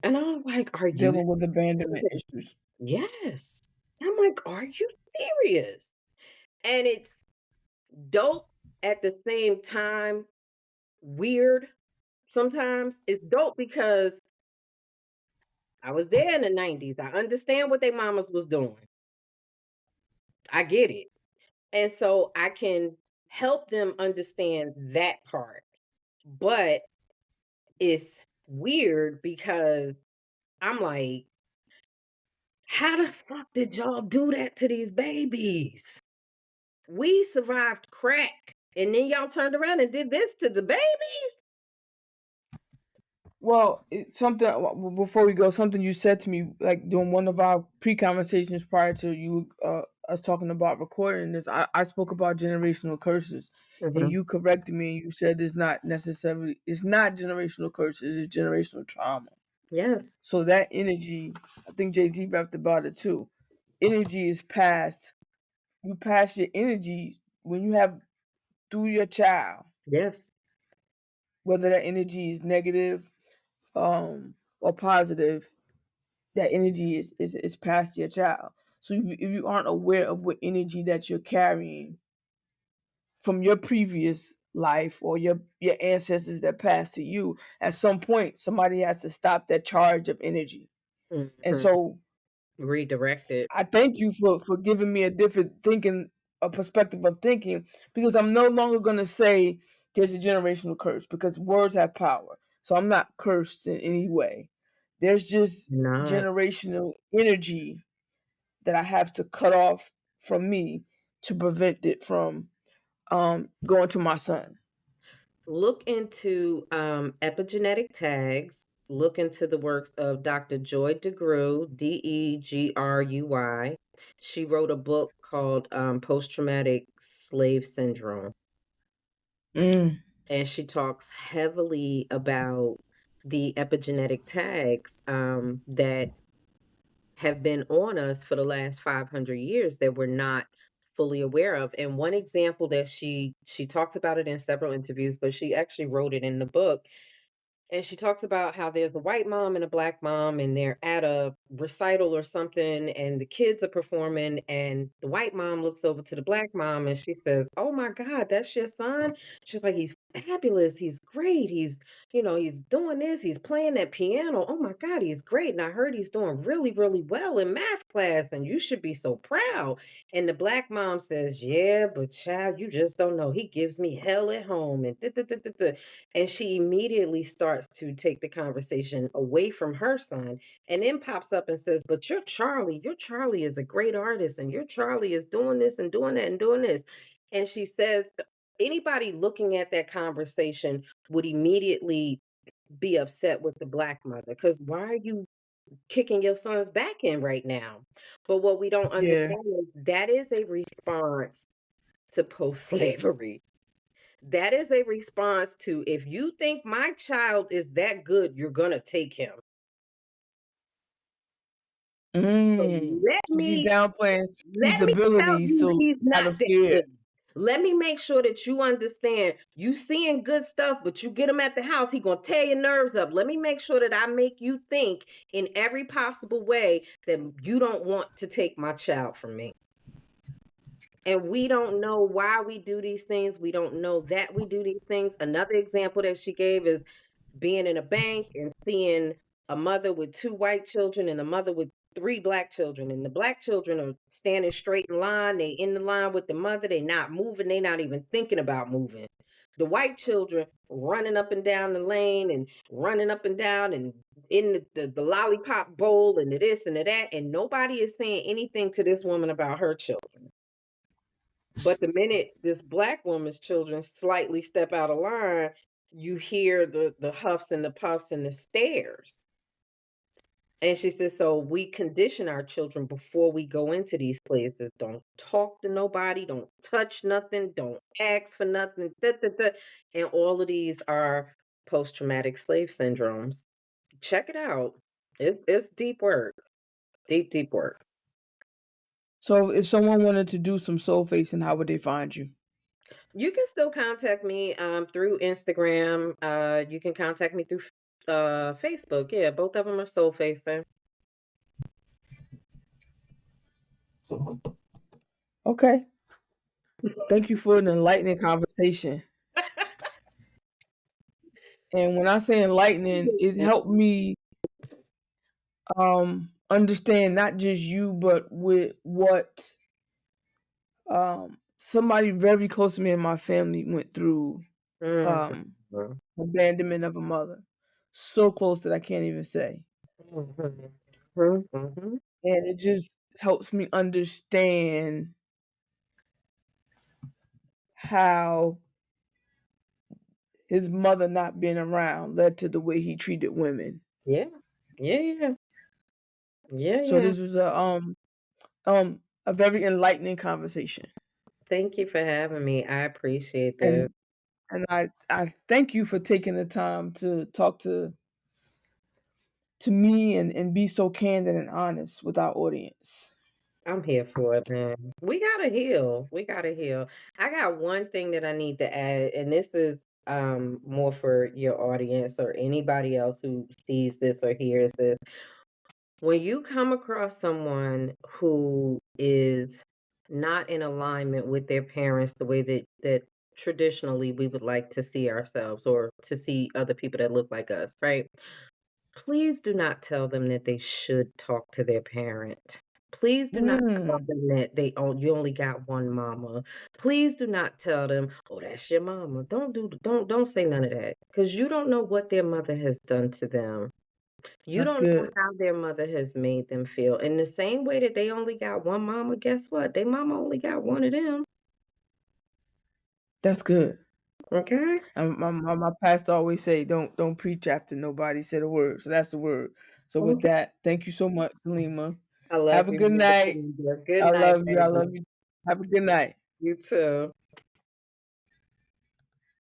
And I'm like, "Are you Dealing with abandonment serious?" issues. Yes. I'm like, "Are you serious?" And it's dope at the same time, weird sometimes. It's dope because I was there in the 90s. I understand what they mamas was doing. I get it. And so I can help them understand that part. But it's weird because I'm like, how the fuck did y'all do that to these babies? We survived crack. And then y'all turned around and did this to the babies? Well, it's something before we go, something you said to me like during one of our pre-conversations prior to you us talking about recording this. I spoke about generational curses, and Mhm. you corrected me. And you said it's not generational curses, it's generational trauma. Yes. So that energy, I think Jay Z rapped about it too. Energy is passed. You pass your energy when you have through your child, Yes. whether that energy is negative or positive, that energy is passed to your child. So if you aren't aware of what energy that you're carrying from your previous life or your ancestors that passed to you, at some point somebody has to stop that charge of energy. And Mhm. so Redirected. I thank you for giving me a different thinking, a perspective of thinking, because I'm no longer going to say there's a generational curse because words have power. So I'm not cursed in any way. There's just Not. generational energy that I have to cut off from me to prevent it from going to my son. Look into epigenetic tags. Look into the works of Dr. Joy DeGruy, Degruy. She wrote a book called Post Traumatic Slave Syndrome. Mm, And she talks heavily about the epigenetic tags that have been on us for the last 500 years that we're not fully aware of. And one example that she talks about it in several interviews, but she actually wrote it in the book, and she talks about how there's a white mom and a black mom, and they're at a recital or something, and the kids are performing, and the white mom looks over to the black mom and she says, "Oh my God, that's your son?" She's like, "He's fabulous. He's great. He's doing this. He's playing that piano. Oh my God, he's great. And I heard he's doing really, really well in math class, and you should be so proud." And the black mom says, "Yeah, but child, you just don't know. He gives me hell at home." And da, da, da, da, da. And she immediately starts to take the conversation away from her son and then pops up and says, "But you're Charlie. Your Charlie is a great artist, and your Charlie is doing this and doing that and doing this." And she says, anybody looking at that conversation would immediately be upset with the black mother because why are you kicking your son's back in right now? But what we don't yeah. understand is that is a response to post slavery. That is a response to, if you think my child is that good, you're gonna take him. So Mm. He's downplaying his let me tell ability, you so he's out not of that fear. good. Let me make sure that you understand you seeing good stuff, but you get him at the house, he gonna tear your nerves up. Let me make sure that I make you think in every possible way that you don't want to take my child from me. And we don't know why we do these things. We don't know that we do these things. Another example that she gave is being in a bank and seeing a mother with 2 white children and a mother with 3 black children, and the black children are standing straight in line, they in the line with the mother, they not moving, they not even thinking about moving. The white children running up and down the lane and running up and down and in the lollipop bowl and the this and the that, and nobody is saying anything to this woman about her children. But the minute this black woman's children slightly step out of line, you hear the huffs and the puffs and the stares. And she says, so we condition our children before we go into these places. Don't talk to nobody, don't touch nothing, don't ask for nothing. Da, da, da. And all of these are post-traumatic slave syndromes. Check it out. It's deep work. Deep, deep work. So if someone wanted to do some soul facing, how would they find you? You can still contact me through Instagram. You can contact me through Facebook. Yeah, both of them are soul facing. Okay. Thank you for an enlightening conversation. And when I say enlightening, it helped me understand not just you, but with what somebody very close to me and my family went through Mhm, um abandonment of a mother. So close that I can't even say. mhm, mhm, mhm. And it just helps me understand how his mother not being around led to the way he treated women. Yeah, yeah, yeah, yeah, So yeah. this was a very enlightening conversation. Thank you for having me. I appreciate this. And I thank you for taking the time to talk to me and be so candid and honest with our audience. I'm here for it, man. We gotta heal. We gotta heal. I got one thing that I need to add, and this is more for your audience or anybody else who sees this or hears this. When you come across someone who is not in alignment with their parents the way that traditionally we would like to see ourselves or to see other people that look like us, right? Please do not tell them that they should talk to their parent. Please do not tell Mm, them that you only got one mama. Please do not tell them, "Oh, that's your mama." Don't say none of that because you don't know what their mother has done to them. You that's don't know good. how their mother has made them feel. In the same way that they only got one mama, guess what? Their mama only got one of them, That's good. okay? My pastor always say, "Don't preach after nobody said a word." So that's the word. So with Okay. that, thank you so much, Salima. I Have love a you, good Mother night. Kinga. Good I night, love you. I baby. love you. Have a good night. You too.